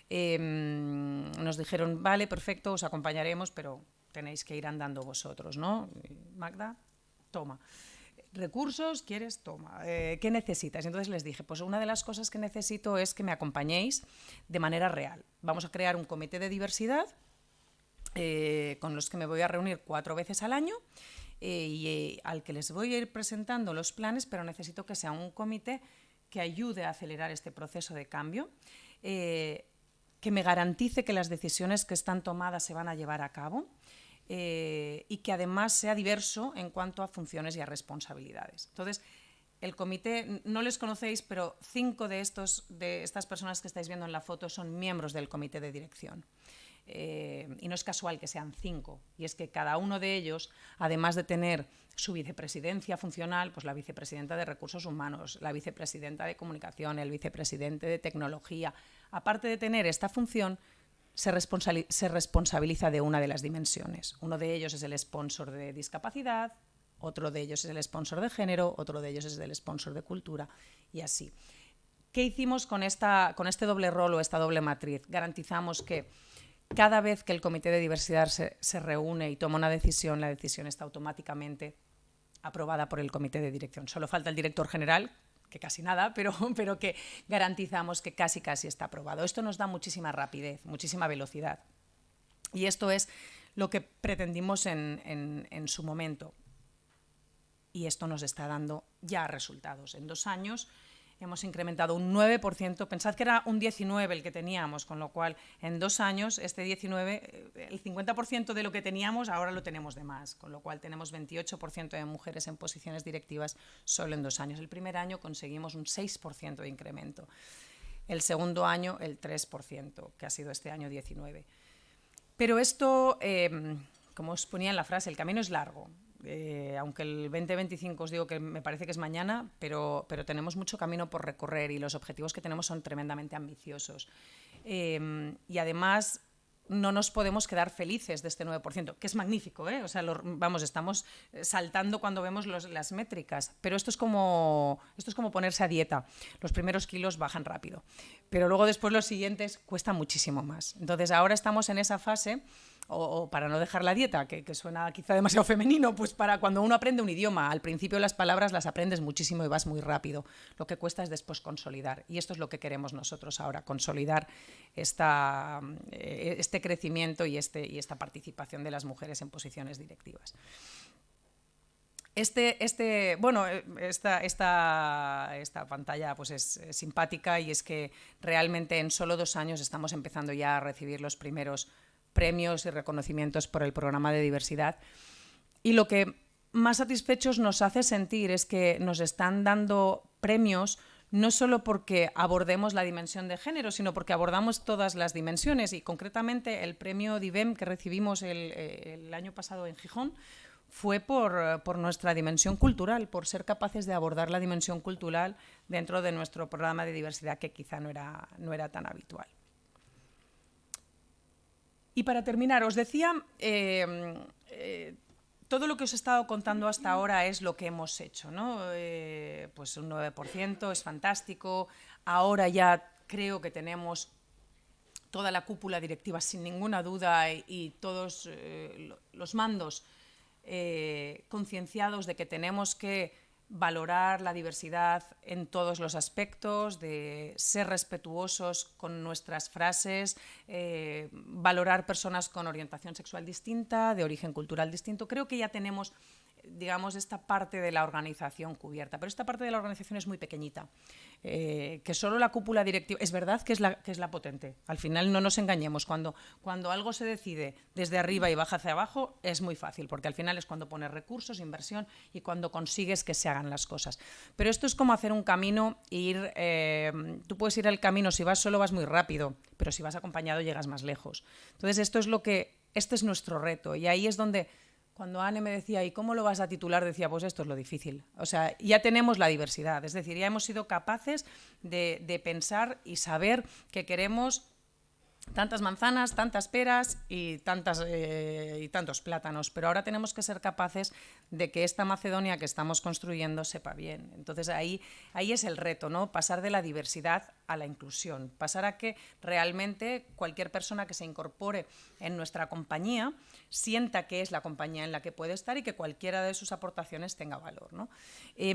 nos dijeron, vale, perfecto, os acompañaremos, pero tenéis que ir andando vosotros, ¿no? Magda, toma. ¿Recursos? ¿Quieres? Toma. ¿Qué necesitas? Y entonces les dije, pues una de las cosas que necesito es que me acompañéis de manera real. Vamos a crear un comité de diversidad con los que me voy a reunir 4 veces al año y al que les voy a ir presentando los planes, pero necesito que sea un comité que ayude a acelerar este proceso de cambio, que me garantice que las decisiones que están tomadas se van a llevar a cabo, y que además sea diverso en cuanto a funciones y a responsabilidades. Entonces, el comité, no les conocéis, pero 5 de estas personas que estáis viendo en la foto son miembros del comité de dirección. Y no es casual que sean 5, y es que cada uno de ellos, además de tener su vicepresidencia funcional, pues la vicepresidenta de Recursos Humanos, la vicepresidenta de Comunicación, el vicepresidente de Tecnología, aparte de tener esta función, se responsabiliza de una de las dimensiones. Uno de ellos es el sponsor de discapacidad, otro de ellos es el sponsor de género, otro de ellos es el sponsor de cultura, y así. ¿Qué hicimos con este doble rol o esta doble matriz? Garantizamos que cada vez que el comité de diversidad se reúne y toma una decisión, la decisión está automáticamente aprobada por el comité de dirección. Solo falta el director general, que casi nada, pero que garantizamos que casi está aprobado. Esto nos da muchísima rapidez, muchísima velocidad. Y esto es lo que pretendimos en su momento. Y esto nos está dando ya resultados. En 2 años hemos incrementado un 9%. Pensad que era un 19% el que teníamos, con lo cual en 2 años este 19%, el 50% de lo que teníamos ahora lo tenemos de más, con lo cual tenemos 28% de mujeres en posiciones directivas solo en 2 años. El primer año conseguimos un 6% de incremento. El segundo año el 3%, que ha sido este año 19%. Pero esto, como os ponía en la frase, el camino es largo. Aunque el 2025 os digo que me parece que es mañana, pero tenemos mucho camino por recorrer y los objetivos que tenemos son tremendamente ambiciosos. Y además no nos podemos quedar felices de este 9%, que es magnífico, ¿eh? O sea, estamos saltando cuando vemos las métricas, pero esto es como ponerse a dieta. Los primeros kilos bajan rápido, pero luego después los siguientes cuesta muchísimo más. Entonces ahora estamos en esa fase, o para no dejar la dieta, que suena quizá demasiado femenino, pues para cuando uno aprende un idioma, al principio las palabras las aprendes muchísimo y vas muy rápido. Lo que cuesta es después consolidar, y esto es lo que queremos nosotros ahora, consolidar este crecimiento y esta participación de las mujeres en posiciones directivas. Esta pantalla pues es simpática, y es que realmente en solo 2 años estamos empezando ya a recibir los primeros premios y reconocimientos por el programa de diversidad, y lo que más satisfechos nos hace sentir es que nos están dando premios no solo porque abordemos la dimensión de género, sino porque abordamos todas las dimensiones, y concretamente el premio DIVEM que recibimos el año pasado en Gijón fue por nuestra dimensión cultural, por ser capaces de abordar la dimensión cultural dentro de nuestro programa de diversidad, que quizá no era tan habitual. Y para terminar, os decía, todo lo que os he estado contando hasta ahora es lo que hemos hecho, ¿no? Pues un 9% es fantástico. Ahora ya creo que tenemos toda la cúpula directiva sin ninguna duda y todos los mandos concienciados de que tenemos que valorar la diversidad en todos los aspectos, de ser respetuosos con nuestras frases, valorar personas con orientación sexual distinta, de origen cultural distinto. Creo que ya tenemos, digamos, esta parte de la organización cubierta, pero esta parte de la organización es muy pequeñita, que solo la cúpula directiva, es verdad que es la potente, al final no nos engañemos, cuando algo se decide desde arriba y baja hacia abajo es muy fácil, porque al final es cuando pones recursos, inversión y cuando consigues que se hagan las cosas. Pero esto es como hacer un camino e tú puedes ir al camino, si vas solo vas muy rápido, pero si vas acompañado llegas más lejos. Entonces este es nuestro reto y ahí es donde cuando Anne me decía, ¿y cómo lo vas a titular? Decía, pues esto es lo difícil. O sea, ya tenemos la diversidad, es decir, ya hemos sido capaces de pensar y saber que queremos tantas manzanas, tantas peras y tantos plátanos, pero ahora tenemos que ser capaces de que esta Macedonia que estamos construyendo sepa bien. Entonces ahí es el reto, ¿no? Pasar de la diversidad a la inclusión, pasar a que realmente cualquier persona que se incorpore en nuestra compañía sienta que es la compañía en la que puede estar y que cualquiera de sus aportaciones tenga valor, ¿no? Y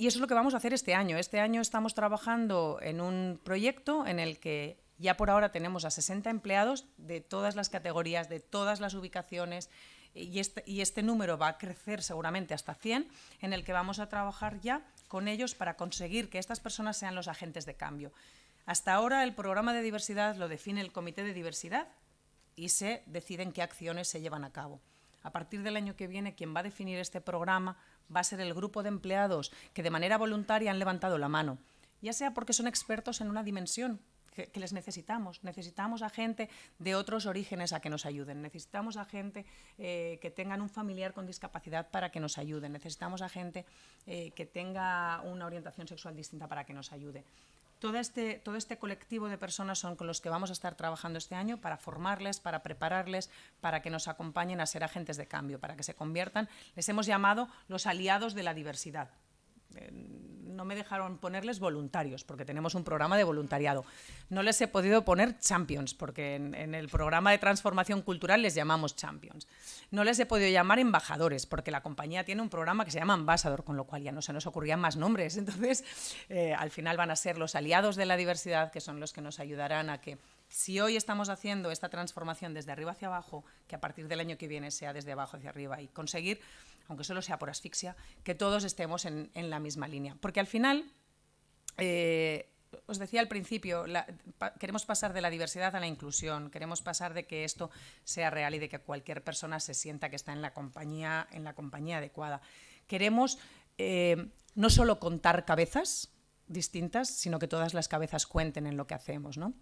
eso es lo que vamos a hacer este año. Este año estamos trabajando en un proyecto en el que ya por ahora tenemos a 60 empleados de todas las categorías, de todas las ubicaciones, y este número va a crecer seguramente hasta 100, en el que vamos a trabajar ya con ellos para conseguir que estas personas sean los agentes de cambio. Hasta ahora el programa de diversidad lo define el Comité de Diversidad y se deciden qué acciones se llevan a cabo. A partir del año que viene, quien va a definir este programa va a ser el grupo de empleados que de manera voluntaria han levantado la mano, ya sea porque son expertos en una dimensión que les necesitamos. Necesitamos a gente de otros orígenes a que nos ayuden. Necesitamos a gente que tengan un familiar con discapacidad para que nos ayuden. Necesitamos a gente que tenga una orientación sexual distinta para que nos ayude. Todo este colectivo de personas son con los que vamos a estar trabajando este año para formarles, para prepararles, para que nos acompañen a ser agentes de cambio, para que se conviertan, les hemos llamado los aliados de la diversidad. No me dejaron ponerles voluntarios, porque tenemos un programa de voluntariado. No les he podido poner champions, porque en el programa de transformación cultural les llamamos champions. No les he podido llamar embajadores, porque la compañía tiene un programa que se llama Ambassador, con lo cual ya no se nos ocurrían más nombres. Entonces, al final van a ser los aliados de la diversidad, que son los que nos ayudarán a que, si hoy estamos haciendo esta transformación desde arriba hacia abajo, que a partir del año que viene sea desde abajo hacia arriba y conseguir, aunque solo sea por asfixia, que todos estemos en la misma línea. Porque al final, os decía al principio, queremos pasar de la diversidad a la inclusión, queremos pasar de que esto sea real y de que cualquier persona se sienta que está en la compañía adecuada. Queremos no solo contar cabezas distintas, sino que todas las cabezas cuenten en lo que hacemos, ¿no?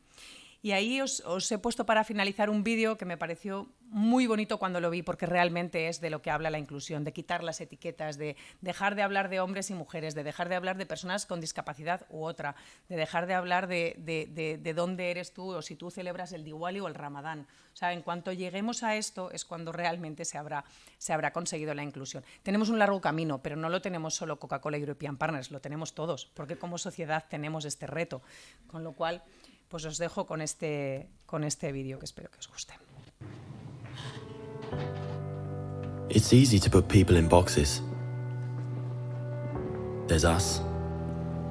Y ahí os he puesto para finalizar un vídeo que me pareció muy bonito cuando lo vi, porque realmente es de lo que habla la inclusión, de quitar las etiquetas, de dejar de hablar de hombres y mujeres, de dejar de hablar de personas con discapacidad u otra, de dejar de hablar de dónde eres tú o si tú celebras el Diwali o el Ramadán. O sea, en cuanto lleguemos a esto es cuando realmente se habrá conseguido la inclusión. Tenemos un largo camino, pero no lo tenemos solo Coca-Cola y European Partners, lo tenemos todos, porque como sociedad tenemos este reto. Con lo cual, pues os dejo con este vídeo que espero que os guste. It's easy to put people in boxes. There's us,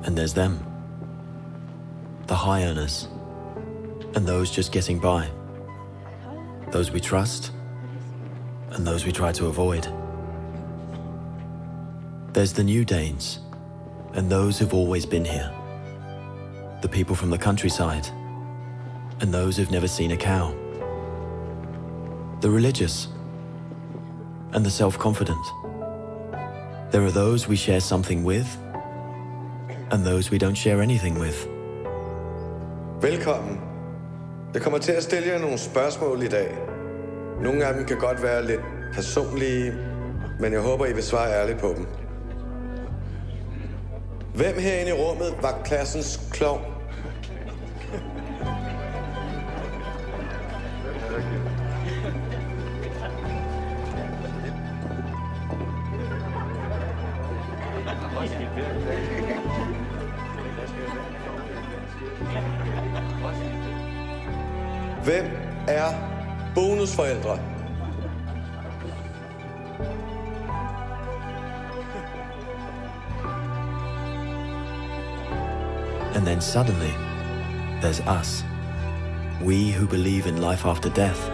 and there's them. The high earners, and those just getting by. Those we trust, and those we try to avoid. There's the new Danes, and those who've always been here. The people from the countryside, and those who've never seen a cow. The religious, and the self-confident. There are those we share something with, and those we don't share anything with. Velkommen. Jeg kommer til at stille jer nogle spørgsmål i dag. Nogle af dem kan godt være lidt personlige, men jeg håber, I vil svare ærligt på dem. Hvem herinde i rummet var klassens klovn? Hvem er bonusforældre? And then suddenly, there's us. We who believe in life after death.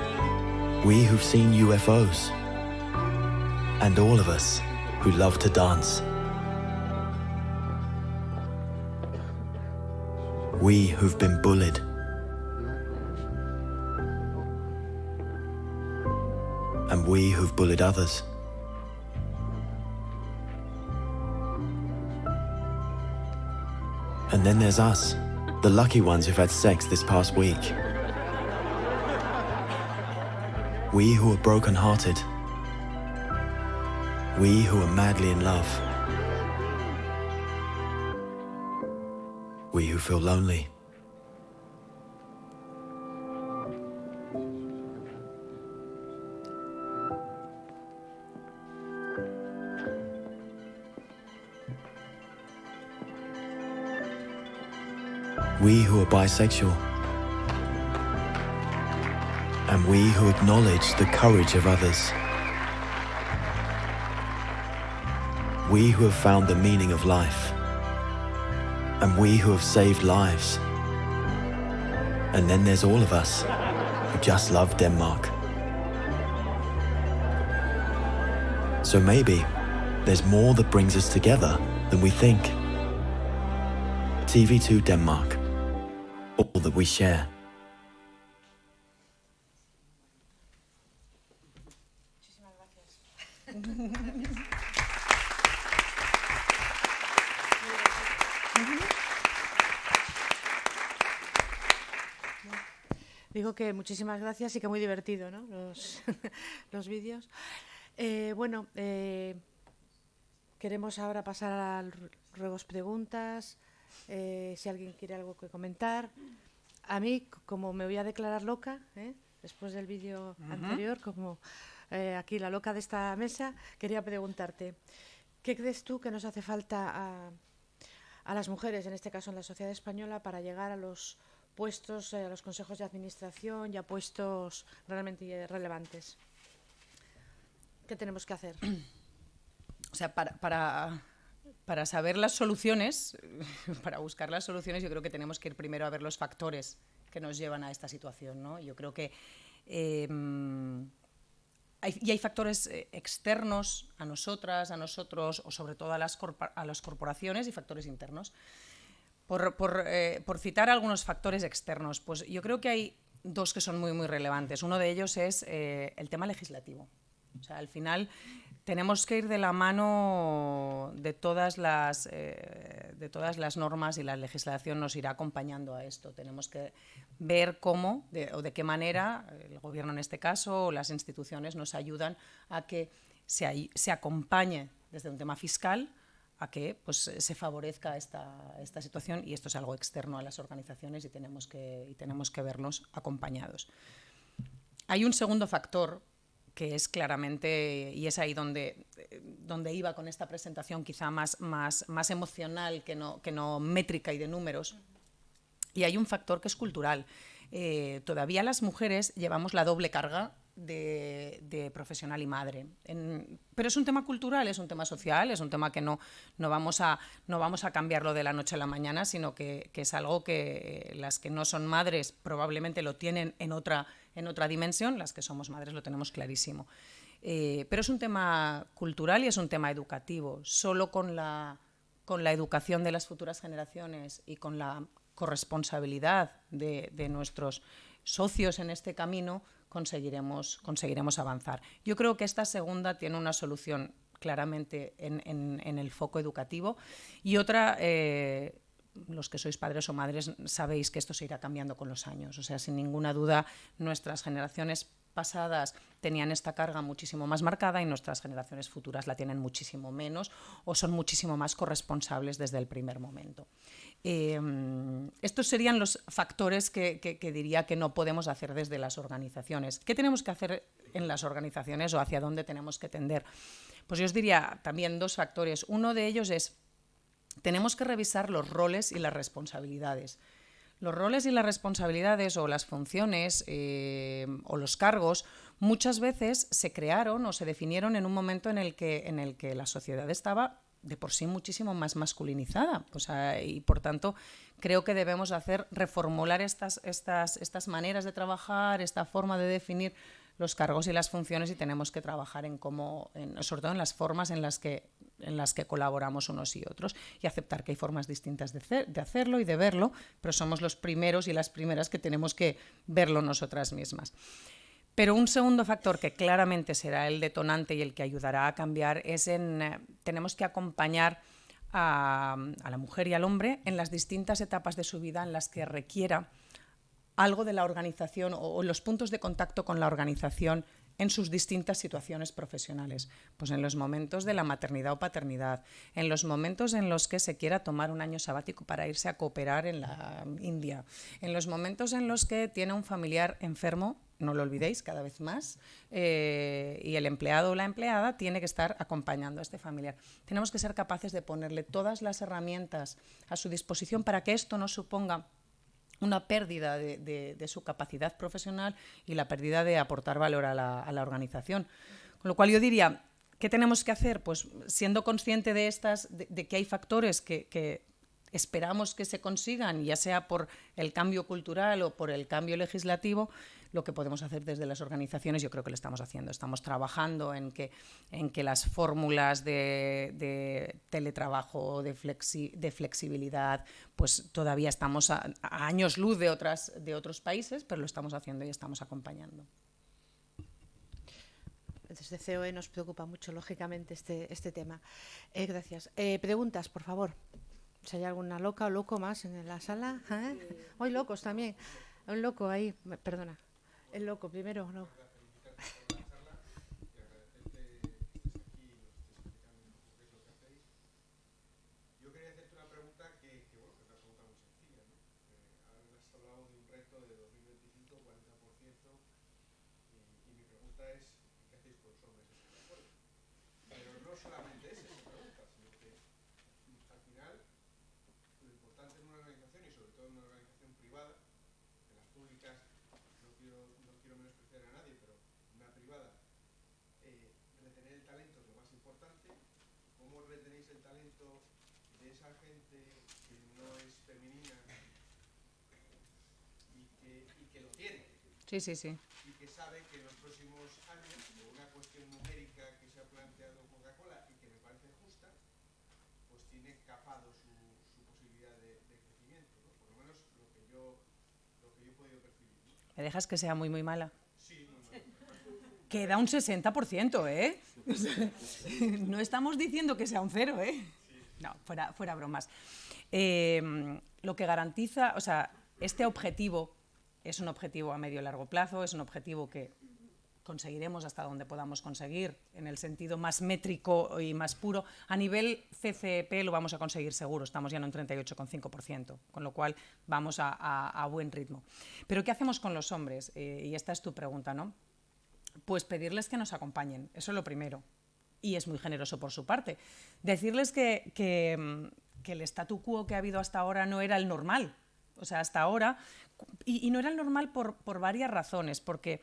We who've seen UFOs. And all of us who love to dance. We who've been bullied. And we who've bullied others. And then there's us, the lucky ones who've had sex this past week. We who are broken-hearted. We who are madly in love. We who feel lonely. We who are bisexual. And we who acknowledge the courage of others. We who have found the meaning of life. And we who have saved lives. And then there's all of us who just love Denmark. So maybe there's more that brings us together than we think. TV2 Denmark. All that we share. Digo que muchísimas gracias y que muy divertido, ¿no? Los vídeos. Bueno, queremos ahora pasar a ruegos preguntas. Si alguien quiere algo que comentar. A mí, como me voy a declarar loca, después del vídeo anterior, como aquí la loca de esta mesa, quería preguntarte, ¿qué crees tú que nos hace falta a las mujeres, en este caso en la sociedad española, para llegar a los puestos, a los consejos de administración y a puestos realmente relevantes? ¿Qué tenemos que hacer? O sea, para saber las soluciones, para buscar las soluciones, yo creo que tenemos que ir primero a ver los factores que nos llevan a esta situación, ¿no? Yo creo que hay factores externos a nosotras, a nosotros, o sobre todo a las corporaciones, y factores internos. Por citar algunos factores externos, pues yo creo que hay dos que son muy, muy relevantes. Uno de ellos es el tema legislativo. O sea, al final tenemos que ir de la mano de todas las normas, y la legislación nos irá acompañando a esto. Tenemos que ver cómo o de qué manera el Gobierno, en este caso, o las instituciones nos ayudan a que se acompañe desde un tema fiscal a que pues, se favorezca esta situación, y esto es algo externo a las organizaciones y tenemos que vernos acompañados. Hay un segundo factor que es claramente, y es ahí donde iba con esta presentación, quizá más emocional que no métrica y de números, y hay un factor que es cultural. Todavía las mujeres llevamos la doble carga de profesional y madre. Pero es un tema cultural, es un tema social, es un tema que no vamos a cambiarlo de la noche a la mañana, sino que es algo que las que no son madres probablemente lo tienen en otra dimensión, las que somos madres lo tenemos clarísimo. Pero es un tema cultural y es un tema educativo. Solo con la educación de las futuras generaciones y con la corresponsabilidad de nuestros socios en este camino conseguiremos avanzar. Yo creo que esta segunda tiene una solución claramente en el foco educativo, y otra, los que sois padres o madres sabéis que esto se irá cambiando con los años. O sea, sin ninguna duda, nuestras generaciones pasadas tenían esta carga muchísimo más marcada y nuestras generaciones futuras la tienen muchísimo menos, o son muchísimo más corresponsables desde el primer momento. Estos serían los factores que diría que no podemos hacer desde las organizaciones. ¿Qué tenemos que hacer en las organizaciones o hacia dónde tenemos que tender? Pues yo os diría también dos factores. Uno de ellos es tenemos que revisar los roles y las responsabilidades. Los roles y las responsabilidades o las funciones o los cargos muchas veces se crearon o se definieron en un momento en el que la sociedad estaba de por sí muchísimo más masculinizada. O sea, y por tanto creo que debemos reformular estas maneras de trabajar, esta forma de definir los cargos y las funciones, y tenemos que trabajar sobre todo en las formas en las que colaboramos unos y otros, y aceptar que hay formas distintas de hacerlo y de verlo, pero somos los primeros y las primeras que tenemos que verlo nosotras mismas. Pero un segundo factor que claramente será el detonante y el que ayudará a cambiar es tenemos que acompañar a la mujer y al hombre en las distintas etapas de su vida en las que requiera algo de la organización o los puntos de contacto con la organización en sus distintas situaciones profesionales. Pues en los momentos de la maternidad o paternidad, en los momentos en los que se quiera tomar un año sabático para irse a cooperar en la India, en los momentos en los que tiene un familiar enfermo, no lo olvidéis cada vez más, y el empleado o la empleada tiene que estar acompañando a este familiar. Tenemos que ser capaces de ponerle todas las herramientas a su disposición para que esto no suponga una pérdida de su capacidad profesional y la pérdida de aportar valor a la organización. Con lo cual yo diría, ¿qué tenemos que hacer? Pues siendo consciente de que hay factores que esperamos que se consigan, ya sea por el cambio cultural o por el cambio legislativo, lo que podemos hacer desde las organizaciones, yo creo que lo estamos haciendo. Estamos trabajando en que las fórmulas de teletrabajo, de flexibilidad, pues todavía estamos a años luz de otros países, pero lo estamos haciendo y estamos acompañando. Desde COE nos preocupa mucho, lógicamente, este tema. Gracias. Preguntas, por favor. Si hay alguna loca o loco más en la sala. Hay locos también. Un loco ahí, perdona. El loco primero, no. Yo quería hacerte una pregunta que es una pregunta muy sencilla, ¿no? Has hablado de un reto de 2025, 40%, y mi pregunta es, ¿qué hacéis con los hombres en ese acuerdo? Pero no solamente esa pregunta, sino que al final lo importante en una organización, y sobre todo en una organización privada, en las públicas no quiero menospreciar a nadie, pero una privada, retener el talento es lo más importante. ¿Cómo retenéis el talento de esa gente que no es femenina y que lo tiene? Sí, sí, sí. Y que sabe que en los próximos años, por una cuestión numérica que se ha planteado Coca-Cola y que me parece justa, pues tiene capado su posibilidad de crecimiento, ¿no? Por lo menos lo que yo he podido percibir, ¿no? ¿Me dejas que sea muy, muy mala? Sí, muy mala. Queda un 60%, ¿eh? No estamos diciendo que sea un 0, ¿eh? No, fuera bromas. Lo que garantiza, o sea, este objetivo es un objetivo a medio y largo plazo, es un objetivo que conseguiremos hasta donde podamos conseguir, en el sentido más métrico y más puro. A nivel CCP lo vamos a conseguir seguro, estamos ya en un 38,5%, con lo cual vamos a buen ritmo. Pero ¿qué hacemos con los hombres? Y esta es tu pregunta, ¿no? Pues pedirles que nos acompañen, eso es lo primero. Y es muy generoso por su parte. Decirles que el statu quo que ha habido hasta ahora no era el normal. O sea, hasta ahora, y no era el normal por varias razones, porque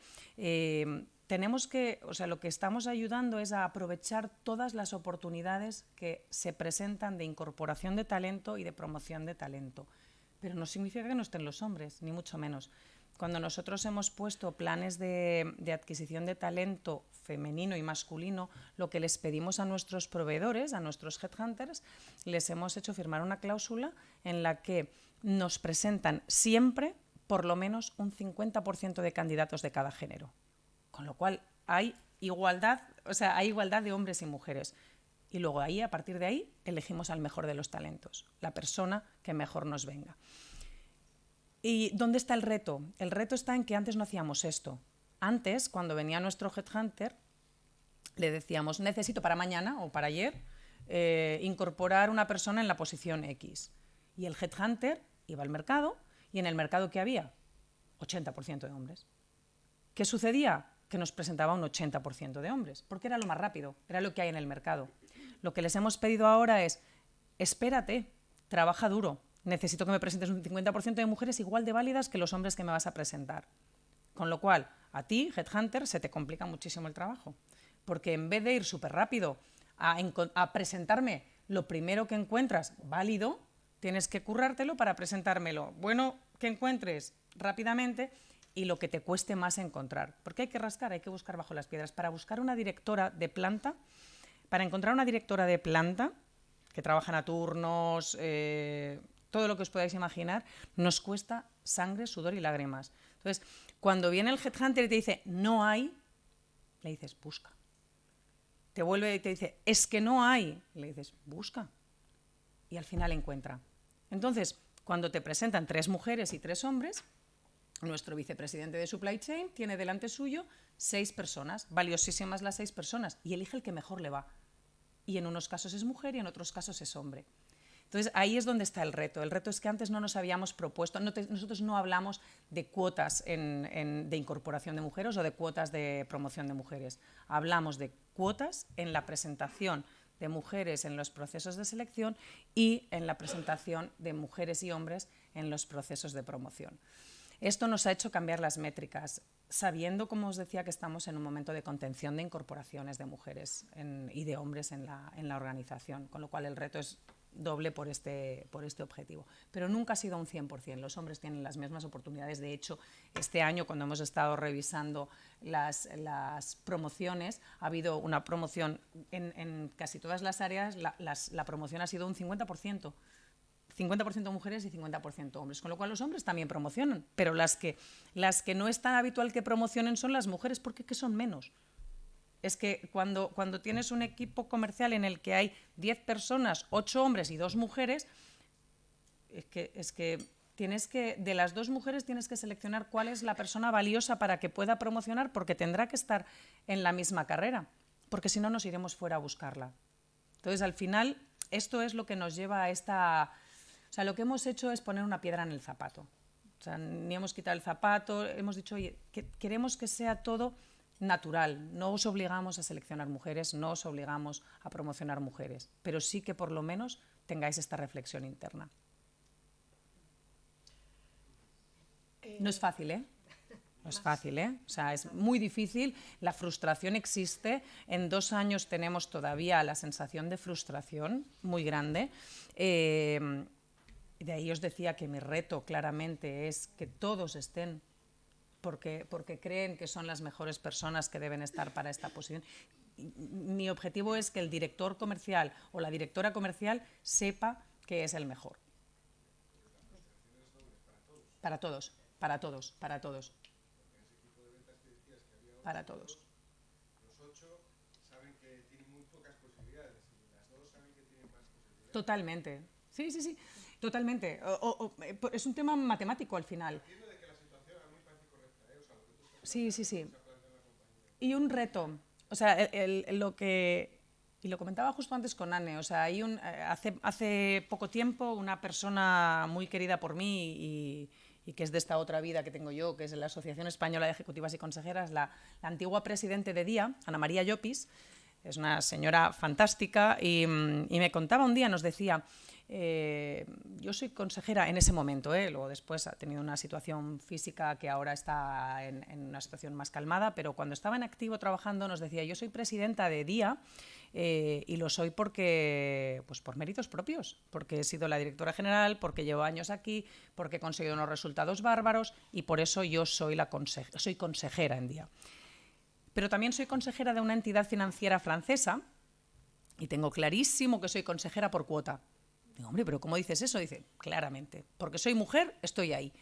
tenemos que, o sea, lo que estamos ayudando es a aprovechar todas las oportunidades que se presentan de incorporación de talento y de promoción de talento. Pero no significa que no estén los hombres, ni mucho menos. Cuando nosotros hemos puesto planes de adquisición de talento femenino y masculino, lo que les pedimos a nuestros proveedores, a nuestros headhunters, les hemos hecho firmar una cláusula en la que nos presentan siempre por lo menos un 50% de candidatos de cada género. Con lo cual hay igualdad, o sea, hay igualdad de hombres y mujeres. Y luego ahí, a partir de ahí, elegimos al mejor de los talentos, la persona que mejor nos venga. ¿Y dónde está el reto? El reto está en que antes no hacíamos esto. Antes, cuando venía nuestro headhunter, le decíamos, necesito para mañana o para ayer incorporar una persona en la posición X. Y el headhunter iba al mercado, y en el mercado que había 80% de hombres. ¿Qué sucedía? Que nos presentaba un 80% de hombres, porque era lo más rápido, era lo que hay en el mercado. Lo que les hemos pedido ahora es, espérate, trabaja duro. Necesito que me presentes un 50% de mujeres igual de válidas que los hombres que me vas a presentar. Con lo cual, a ti, Headhunter, se te complica muchísimo el trabajo. Porque en vez de ir súper rápido a presentarme lo primero que encuentras válido, tienes que currártelo para presentármelo bueno que encuentres rápidamente y lo que te cueste más encontrar. Porque hay que rascar, hay que buscar bajo las piedras. Para buscar una directora de planta, para encontrar una directora de planta, que trabajan a turnos, todo lo que os podáis imaginar, nos cuesta sangre, sudor y lágrimas. Entonces, cuando viene el headhunter y te dice, no hay, le dices, busca. Te vuelve y te dice, es que no hay, le dices, busca. Y al final encuentra. Entonces, cuando te presentan 3 mujeres y 3 hombres, nuestro vicepresidente de Supply Chain tiene delante suyo 6 personas, valiosísimas las 6 personas, y elige el que mejor le va. Y en unos casos es mujer y en otros casos es hombre. Entonces, ahí es donde está el reto. El reto es que antes no nos habíamos propuesto, nosotros no hablamos de cuotas de incorporación de mujeres o de cuotas de promoción de mujeres. Hablamos de cuotas en la presentación de mujeres en los procesos de selección y en la presentación de mujeres y hombres en los procesos de promoción. Esto nos ha hecho cambiar las métricas, sabiendo, como os decía, que estamos en un momento de contención de incorporaciones de mujeres y de hombres en la organización, con lo cual el reto es doble por este objetivo. Pero nunca ha sido un 100%. Los hombres tienen las mismas oportunidades. De hecho, este año, cuando hemos estado revisando las promociones, ha habido una promoción en casi todas las áreas, la promoción ha sido un 50%. 50% mujeres y 50% hombres, con lo cual los hombres también promocionan, pero las que no es tan habitual que promocionen son las mujeres, porque que son menos. Es que cuando tienes un equipo comercial en el que hay 10 personas, 8 hombres y 2 mujeres, es que tienes que, de las 2 mujeres tienes que seleccionar cuál es la persona valiosa para que pueda promocionar, porque tendrá que estar en la misma carrera, porque si no nos iremos fuera a buscarla. Entonces, al final, esto es lo que nos lleva a esta... O sea, lo que hemos hecho es poner una piedra en el zapato. O sea, ni hemos quitado el zapato, hemos dicho, oye, queremos que sea todo natural. No os obligamos a seleccionar mujeres, no os obligamos a promocionar mujeres, pero sí que por lo menos tengáis esta reflexión interna. No es fácil, ¿eh? No es fácil, ¿eh? O sea, es muy difícil, la frustración existe, en 2 años tenemos todavía la sensación de frustración muy grande. De ahí os decía que mi reto claramente es que todos estén porque creen que son las mejores personas que deben estar para esta posición. Mi objetivo es que el director comercial o la directora comercial sepa que es el mejor. Para todos, para todos, para todos. Para todos. Los 8 saben que tienen muy pocas posibilidades y las 2 saben que tienen más posibilidades. Totalmente. Sí, sí, sí. Totalmente. Es un tema matemático al final. Entiendo de que la situación a mí me parece correcta, ¿eh? O sea, lo que tú estás Sí, sí, sí. Y un reto. O sea, y lo comentaba justo antes con Anne, o sea, hay hace poco tiempo una persona muy querida por mí y que es de esta otra vida que tengo yo, que es la Asociación Española de Ejecutivas y Consejeras, la antigua presidente de DIA, Ana María Llopis, es una señora fantástica y me contaba un día, nos decía, yo soy consejera en ese momento, luego después ha tenido una situación física que ahora está en una situación más calmada, pero cuando estaba en activo trabajando nos decía, yo soy presidenta de DIA y lo soy porque, pues por méritos propios, porque he sido la directora general, porque llevo años aquí, porque he conseguido unos resultados bárbaros y por eso yo soy consejera en DIA. Pero también soy consejera de una entidad financiera francesa y tengo clarísimo que soy consejera por cuota. Digo, hombre, ¿pero cómo dices eso? Dice, claramente, porque soy mujer, estoy ahí.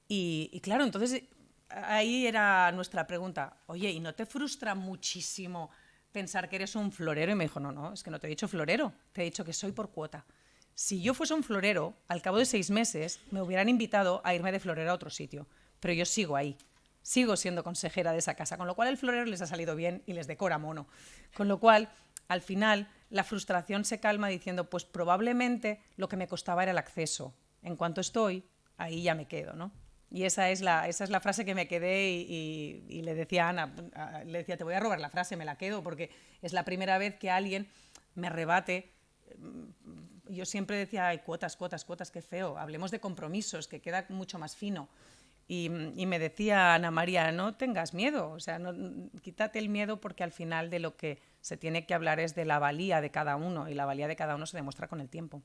Y claro, entonces ahí era nuestra pregunta, oye, ¿y no te frustra muchísimo pensar que eres un florero? Y me dijo, no, es que no te he dicho florero, te he dicho que soy por cuota. Si yo fuese un florero, al cabo de 6 meses me hubieran invitado a irme de florero a otro sitio, pero yo sigo ahí. Sigo siendo consejera de esa casa, con lo cual el florero les ha salido bien y les decora mono. Con lo cual, al final, la frustración se calma diciendo, pues probablemente lo que me costaba era el acceso. En cuanto estoy, ahí ya me quedo, ¿no? Y esa es la frase que me quedé y le decía a Ana, te voy a robar la frase, me la quedo, porque es la primera vez que alguien me rebate yo siempre decía, ay, cuotas, qué feo, hablemos de compromisos, que queda mucho más fino. Y me decía Ana María, no tengas miedo, o sea, quítate el miedo, porque al final de lo que se tiene que hablar es de la valía de cada uno, y la valía de cada uno se demuestra con el tiempo.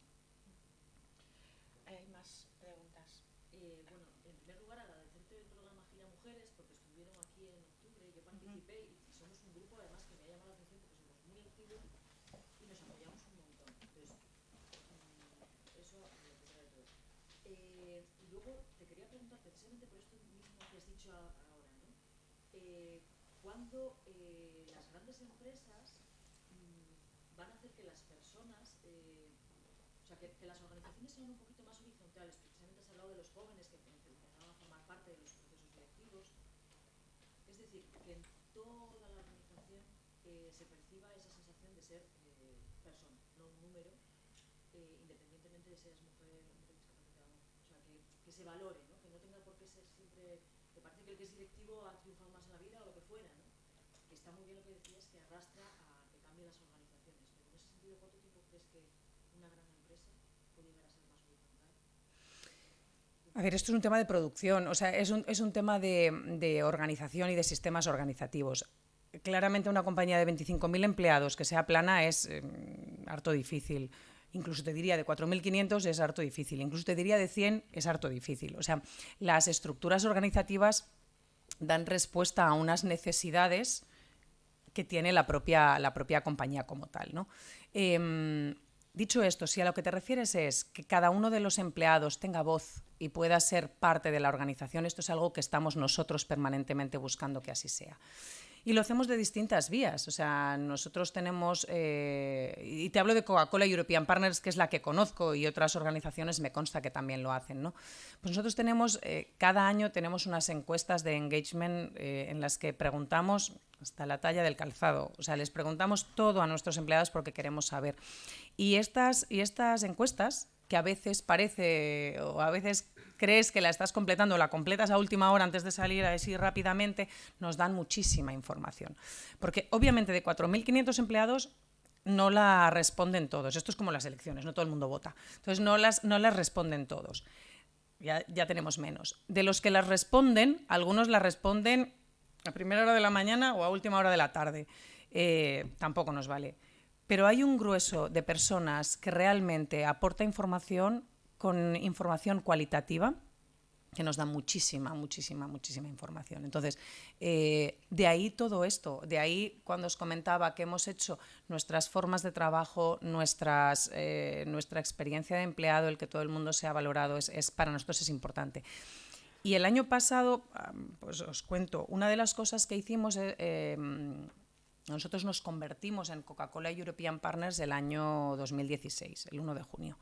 Hay más preguntas. Bueno, en primer lugar, agradecerte el programa Gira Mujeres, porque estuvieron aquí en octubre, yo participé y somos un grupo además que me ha llamado la atención porque somos muy activos y nos apoyamos un montón. Entonces, eso lo primero de todo. Y luego te quería preguntar precisamente por esto mismo que has dicho ahora, ¿no? ¿Cuándo las grandes empresas van a hacer que las personas, o sea, que las organizaciones sean un poquito más horizontales? Precisamente has hablado de los jóvenes que empezaban a formar parte de los procesos directivos. Es decir, que en toda la organización se perciba esa sensación de ser persona, no un número, independientemente de si eres mujer, hombre, discapacitado. O sea, que se valore, ¿no? Que no tenga por qué ser siempre, que parece que el que es directivo ha triunfado más en la vida o lo que fuera, ¿no? Que está muy bien lo que decías, que arrastra a que cambien las organizaciones. Pero en ese sentido, ¿cuánto tiempo crees que una gran empresa puede llegar a ser más horizontal? A ver, esto es un tema de producción, o sea, es un tema de organización y de sistemas organizativos. Claramente una compañía de 25.000 empleados que sea plana es harto difícil. Incluso te diría de 4.500 es harto difícil. Incluso te diría de 100 es harto difícil. O sea, las estructuras organizativas dan respuesta a unas necesidades que tiene la propia compañía como tal, ¿no? Dicho esto, si a lo que te refieres es que cada uno de los empleados tenga voz y pueda ser parte de la organización, esto es algo que estamos nosotros permanentemente buscando que así sea. Y lo hacemos de distintas vías. O sea, nosotros tenemos, y te hablo de Coca-Cola European Partners, que es la que conozco, y otras organizaciones me consta que también lo hacen, ¿no? Pues nosotros tenemos, cada año tenemos unas encuestas de engagement en las que preguntamos hasta la talla del calzado. O sea, les preguntamos todo a nuestros empleados porque queremos saber. Y estas encuestas, que a veces parece, o a veces crees que la estás completando, la completas a última hora antes de salir así rápidamente, nos dan muchísima información. Porque obviamente de 4.500 empleados no la responden todos. Esto es como las elecciones, no todo el mundo vota. Entonces no las responden todos. Ya tenemos menos. De los que las responden, algunos las responden a primera hora de la mañana o a última hora de la tarde. Tampoco nos vale. Pero hay un grueso de personas que realmente aporta información con información cualitativa, que nos da muchísima información. Entonces, de ahí todo esto, de ahí cuando os comentaba que hemos hecho nuestras formas de trabajo, nuestra experiencia de empleado, el que todo el mundo sea valorado, para nosotros es importante. Y el año pasado, pues os cuento, una de las cosas que hicimos, nosotros nos convertimos en Coca-Cola European Partners el año 2016, el 1 de junio.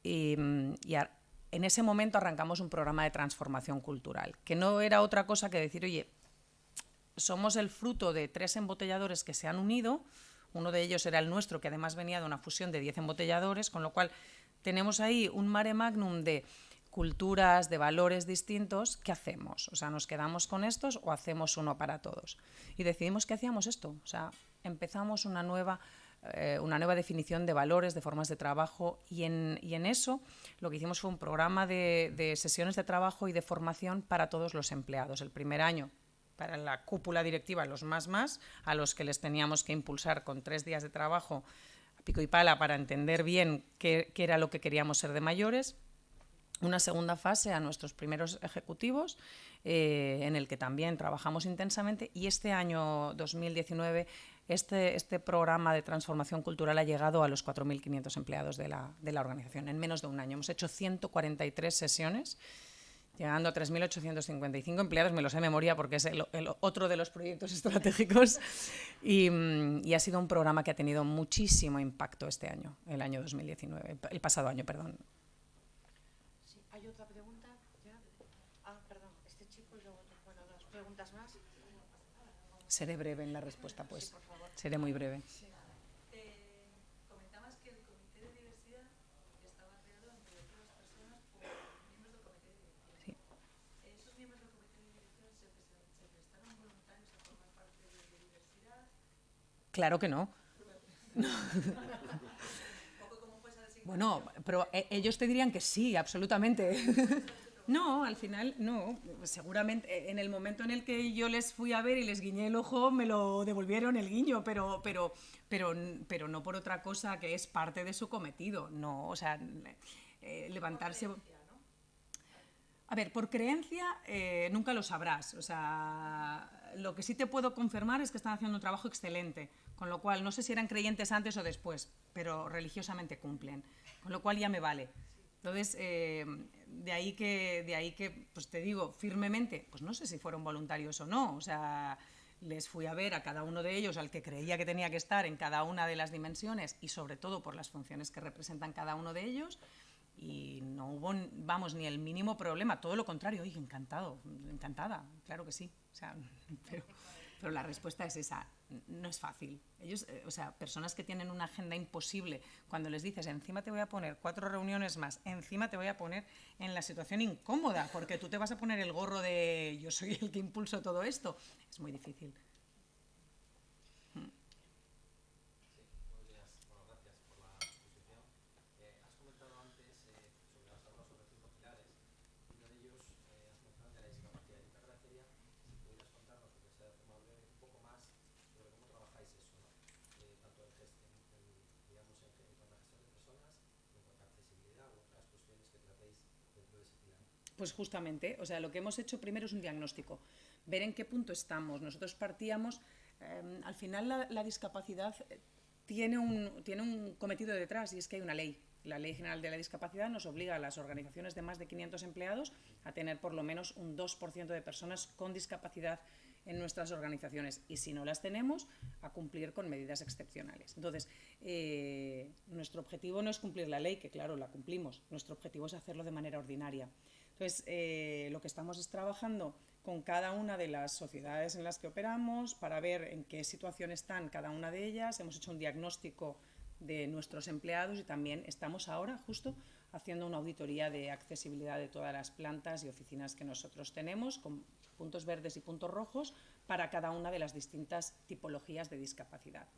Y en ese momento arrancamos un programa de transformación cultural, que no era otra cosa que decir, oye, somos el fruto de 3 embotelladores que se han unido, uno de ellos era el nuestro, que además venía de una fusión de 10 embotelladores, con lo cual tenemos ahí un mare magnum de culturas, de valores distintos. ¿Qué hacemos? O sea, ¿nos quedamos con estos o hacemos uno para todos? Y decidimos que hacíamos esto, o sea, empezamos una nueva definición de valores, de formas de trabajo, y en eso lo que hicimos fue un programa de sesiones de trabajo y de formación para todos los empleados. El primer año para la cúpula directiva, los más, a los que les teníamos que impulsar con 3 días de trabajo a pico y pala para entender bien qué era lo que queríamos ser de mayores. Una segunda fase a nuestros primeros ejecutivos, en el que también trabajamos intensamente, y este año 2019 este programa de transformación cultural ha llegado a los 4.500 empleados de la organización en menos de un año. Hemos hecho 143 sesiones, llegando a 3.855 empleados, me lo sé de memoria porque es el otro de los proyectos estratégicos, y ha sido un programa que ha tenido muchísimo impacto este año, el pasado año, perdón. ¿Hay otra pregunta? ¿Ya? Perdón, este chico y luego, bueno, 2 preguntas más. Seré breve en la respuesta, pues. Sí, por favor. Seré muy breve. Sí. Comentabas que el comité de diversidad estaba creado, entre otras personas, por miembros del comité de dirección. Sí. ¿Esos miembros del comité de dirección se prestaron voluntarios a formar parte de diversidad? Claro que no. Un poco Bueno, pero ellos te dirían que sí, absolutamente. No, al final no. Seguramente en el momento en el que yo les fui a ver y les guiñé el ojo, me lo devolvieron el guiño, pero no por otra cosa que es parte de su cometido. No, o sea, levantarse... A ver, por creencia nunca lo sabrás. O sea, lo que sí te puedo confirmar es que están haciendo un trabajo excelente, con lo cual no sé si eran creyentes antes o después, pero religiosamente cumplen, con lo cual ya me vale. Entonces, de ahí que pues te digo firmemente, pues no sé si fueron voluntarios o no, o sea, les fui a ver a cada uno de ellos, al que creía que tenía que estar en cada una de las dimensiones y sobre todo por las funciones que representan cada uno de ellos, y no hubo, vamos, ni el mínimo problema, todo lo contrario, oye, encantado, encantada, claro que sí, o sea, pero la respuesta es esa, no es fácil. Ellos, o sea, personas que tienen una agenda imposible, cuando les dices, encima te voy a poner 4 reuniones más, encima te voy a poner en la situación incómoda, porque tú te vas a poner el gorro de yo soy el que impulso todo esto, es muy difícil. Pues justamente, o sea, lo que hemos hecho primero es un diagnóstico, ver en qué punto estamos. Nosotros partíamos, al final la discapacidad tiene un cometido detrás y es que hay una ley. La Ley General de la Discapacidad nos obliga a las organizaciones de más de 500 empleados a tener por lo menos un 2% de personas con discapacidad en nuestras organizaciones y si no las tenemos, a cumplir con medidas excepcionales. Entonces, nuestro objetivo no es cumplir la ley, que claro, la cumplimos, nuestro objetivo es hacerlo de manera ordinaria. Entonces, lo que estamos es trabajando con cada una de las sociedades en las que operamos para ver en qué situación están cada una de ellas. Hemos hecho un diagnóstico de nuestros empleados y también estamos ahora justo haciendo una auditoría de accesibilidad de todas las plantas y oficinas que nosotros tenemos, con puntos verdes y puntos rojos para cada una de las distintas tipologías de discapacidad.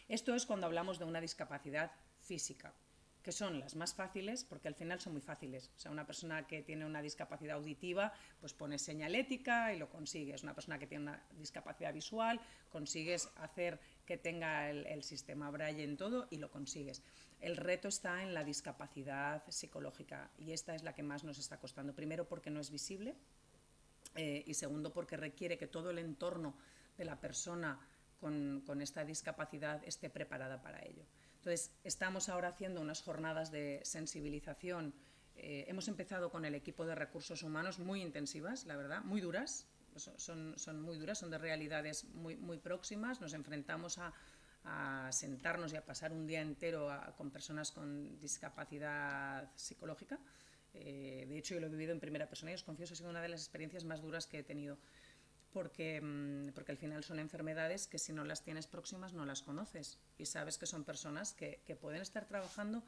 Esto es cuando hablamos de una discapacidad física, que son las más fáciles, porque al final son muy fáciles. O sea, una persona que tiene una discapacidad auditiva, pues pones señalética y lo consigues. Una persona que tiene una discapacidad visual, consigues hacer que tenga el sistema Braille en todo y lo consigues. El reto está en la discapacidad psicológica y esta es la que más nos está costando. Primero, porque no es visible y segundo, porque requiere que todo el entorno de la persona con esta discapacidad esté preparada para ello. Entonces, estamos ahora haciendo unas jornadas de sensibilización. Hemos empezado con el equipo de recursos humanos muy intensivas, la verdad, muy duras. Son muy duras, son de realidades muy próximas. Nos enfrentamos a sentarnos y a pasar un día entero con personas con discapacidad psicológica. De hecho, yo lo he vivido en primera persona y os confieso, ha sido una de las experiencias más duras que he tenido. Porque al final son enfermedades que si no las tienes próximas no las conoces y sabes que son personas que pueden estar trabajando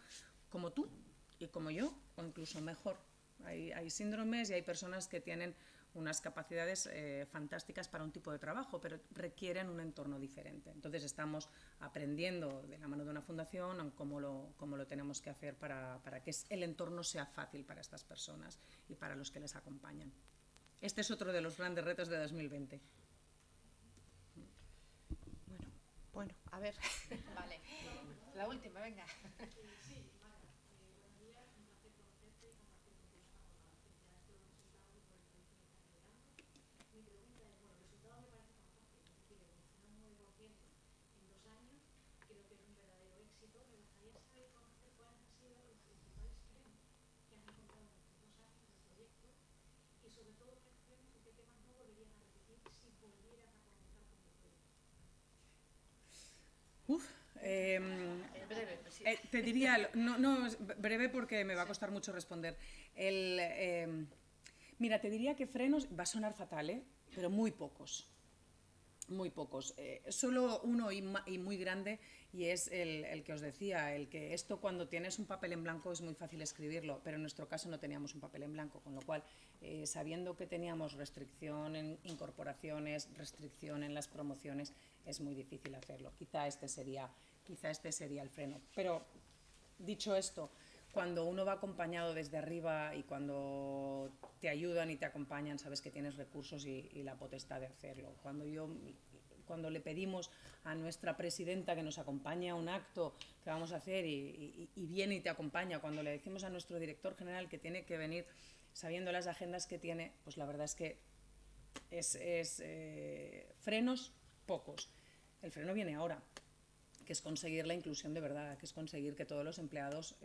como tú y como yo o incluso mejor. Hay síndromes y hay personas que tienen unas capacidades fantásticas para un tipo de trabajo, pero requieren un entorno diferente. Entonces estamos aprendiendo de la mano de una fundación cómo lo tenemos que hacer para que el entorno sea fácil para estas personas y para los que les acompañan. Este es otro de los grandes retos de 2020. Bueno, a ver. Vale. La última, venga. Te diría, no breve porque me va a costar mucho responder. Mira, te diría que frenos, va a sonar fatal, pero muy pocos. Muy pocos. Solo uno y muy grande, y es el que os decía, el que esto cuando tienes un papel en blanco es muy fácil escribirlo, pero en nuestro caso no teníamos un papel en blanco, con lo cual, sabiendo que teníamos restricción en incorporaciones, restricción en las promociones, es muy difícil hacerlo. Quizá este sería el freno. Pero, dicho esto, cuando uno va acompañado desde arriba y cuando te ayudan y te acompañan, sabes que tienes recursos y la potestad de hacerlo. Cuando le pedimos a nuestra presidenta que nos acompañe a un acto que vamos a hacer y viene y te acompaña, cuando le decimos a nuestro director general que tiene que venir sabiendo las agendas que tiene, pues la verdad es que frenos pocos. El freno viene ahora, que es conseguir la inclusión de verdad, que es conseguir que todos los empleados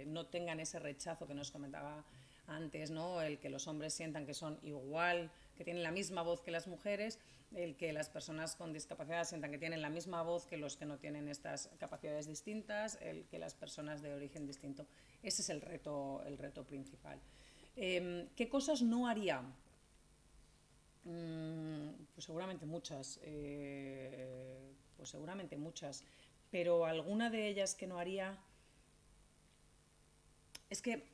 no tengan ese rechazo que nos comentaba antes, ¿no? El que los hombres sientan que son igual, que tienen la misma voz que las mujeres, el que las personas con discapacidad sientan que tienen la misma voz que los que no tienen estas capacidades distintas, el que las personas de origen distinto. Ese es el reto principal. ¿Qué cosas no haría? Pues seguramente muchas, pero alguna de ellas que no haría es que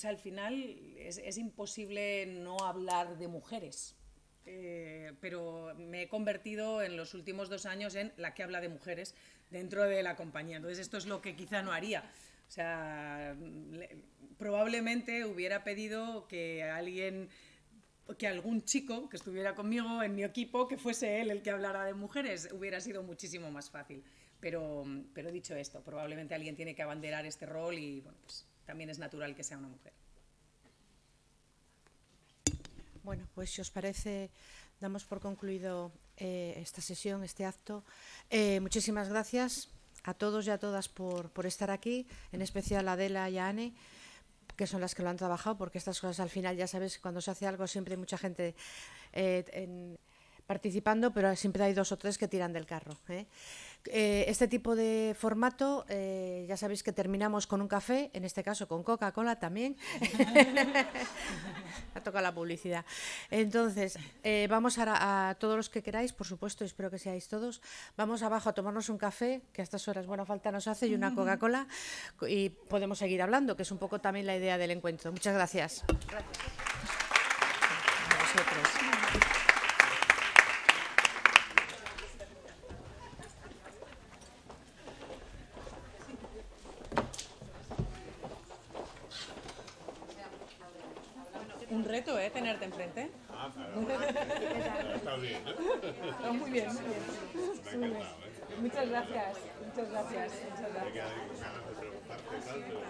al final es imposible no hablar de mujeres, pero me he convertido en los últimos 2 años en la que habla de mujeres dentro de la compañía, entonces esto es lo que quizá no haría. O sea, probablemente hubiera pedido que algún chico que estuviera conmigo en mi equipo, que fuese él el que hablara de mujeres, hubiera sido muchísimo más fácil. Pero dicho esto, probablemente alguien tiene que abanderar este rol y bueno, pues también es natural que sea una mujer. Bueno, pues si os parece, damos por concluido esta sesión, este acto. Muchísimas gracias a todos y a todas por estar aquí, en especial a Adela y a Anne, que son las que lo han trabajado, porque estas cosas al final, ya sabes, cuando se hace algo siempre hay mucha gente participando, pero siempre hay 2 o 3 que tiran del carro. Este tipo de formato, ya sabéis que terminamos con un café, en este caso con Coca-Cola también. Ha tocado la publicidad. Entonces, vamos a todos los que queráis, por supuesto, espero que seáis todos, vamos abajo a tomarnos un café, que a estas horas buena falta nos hace, y una Coca-Cola, y podemos seguir hablando, que es un poco también la idea del encuentro. Muchas gracias. Gracias. A vosotros. Un reto, tenerte enfrente. Ah, claro. Está bien, ¿no? Está muy bien, muy bien. Me ha encantado, Muchas gracias. Muchas gracias. Me queda ganas de preguntarte tanto.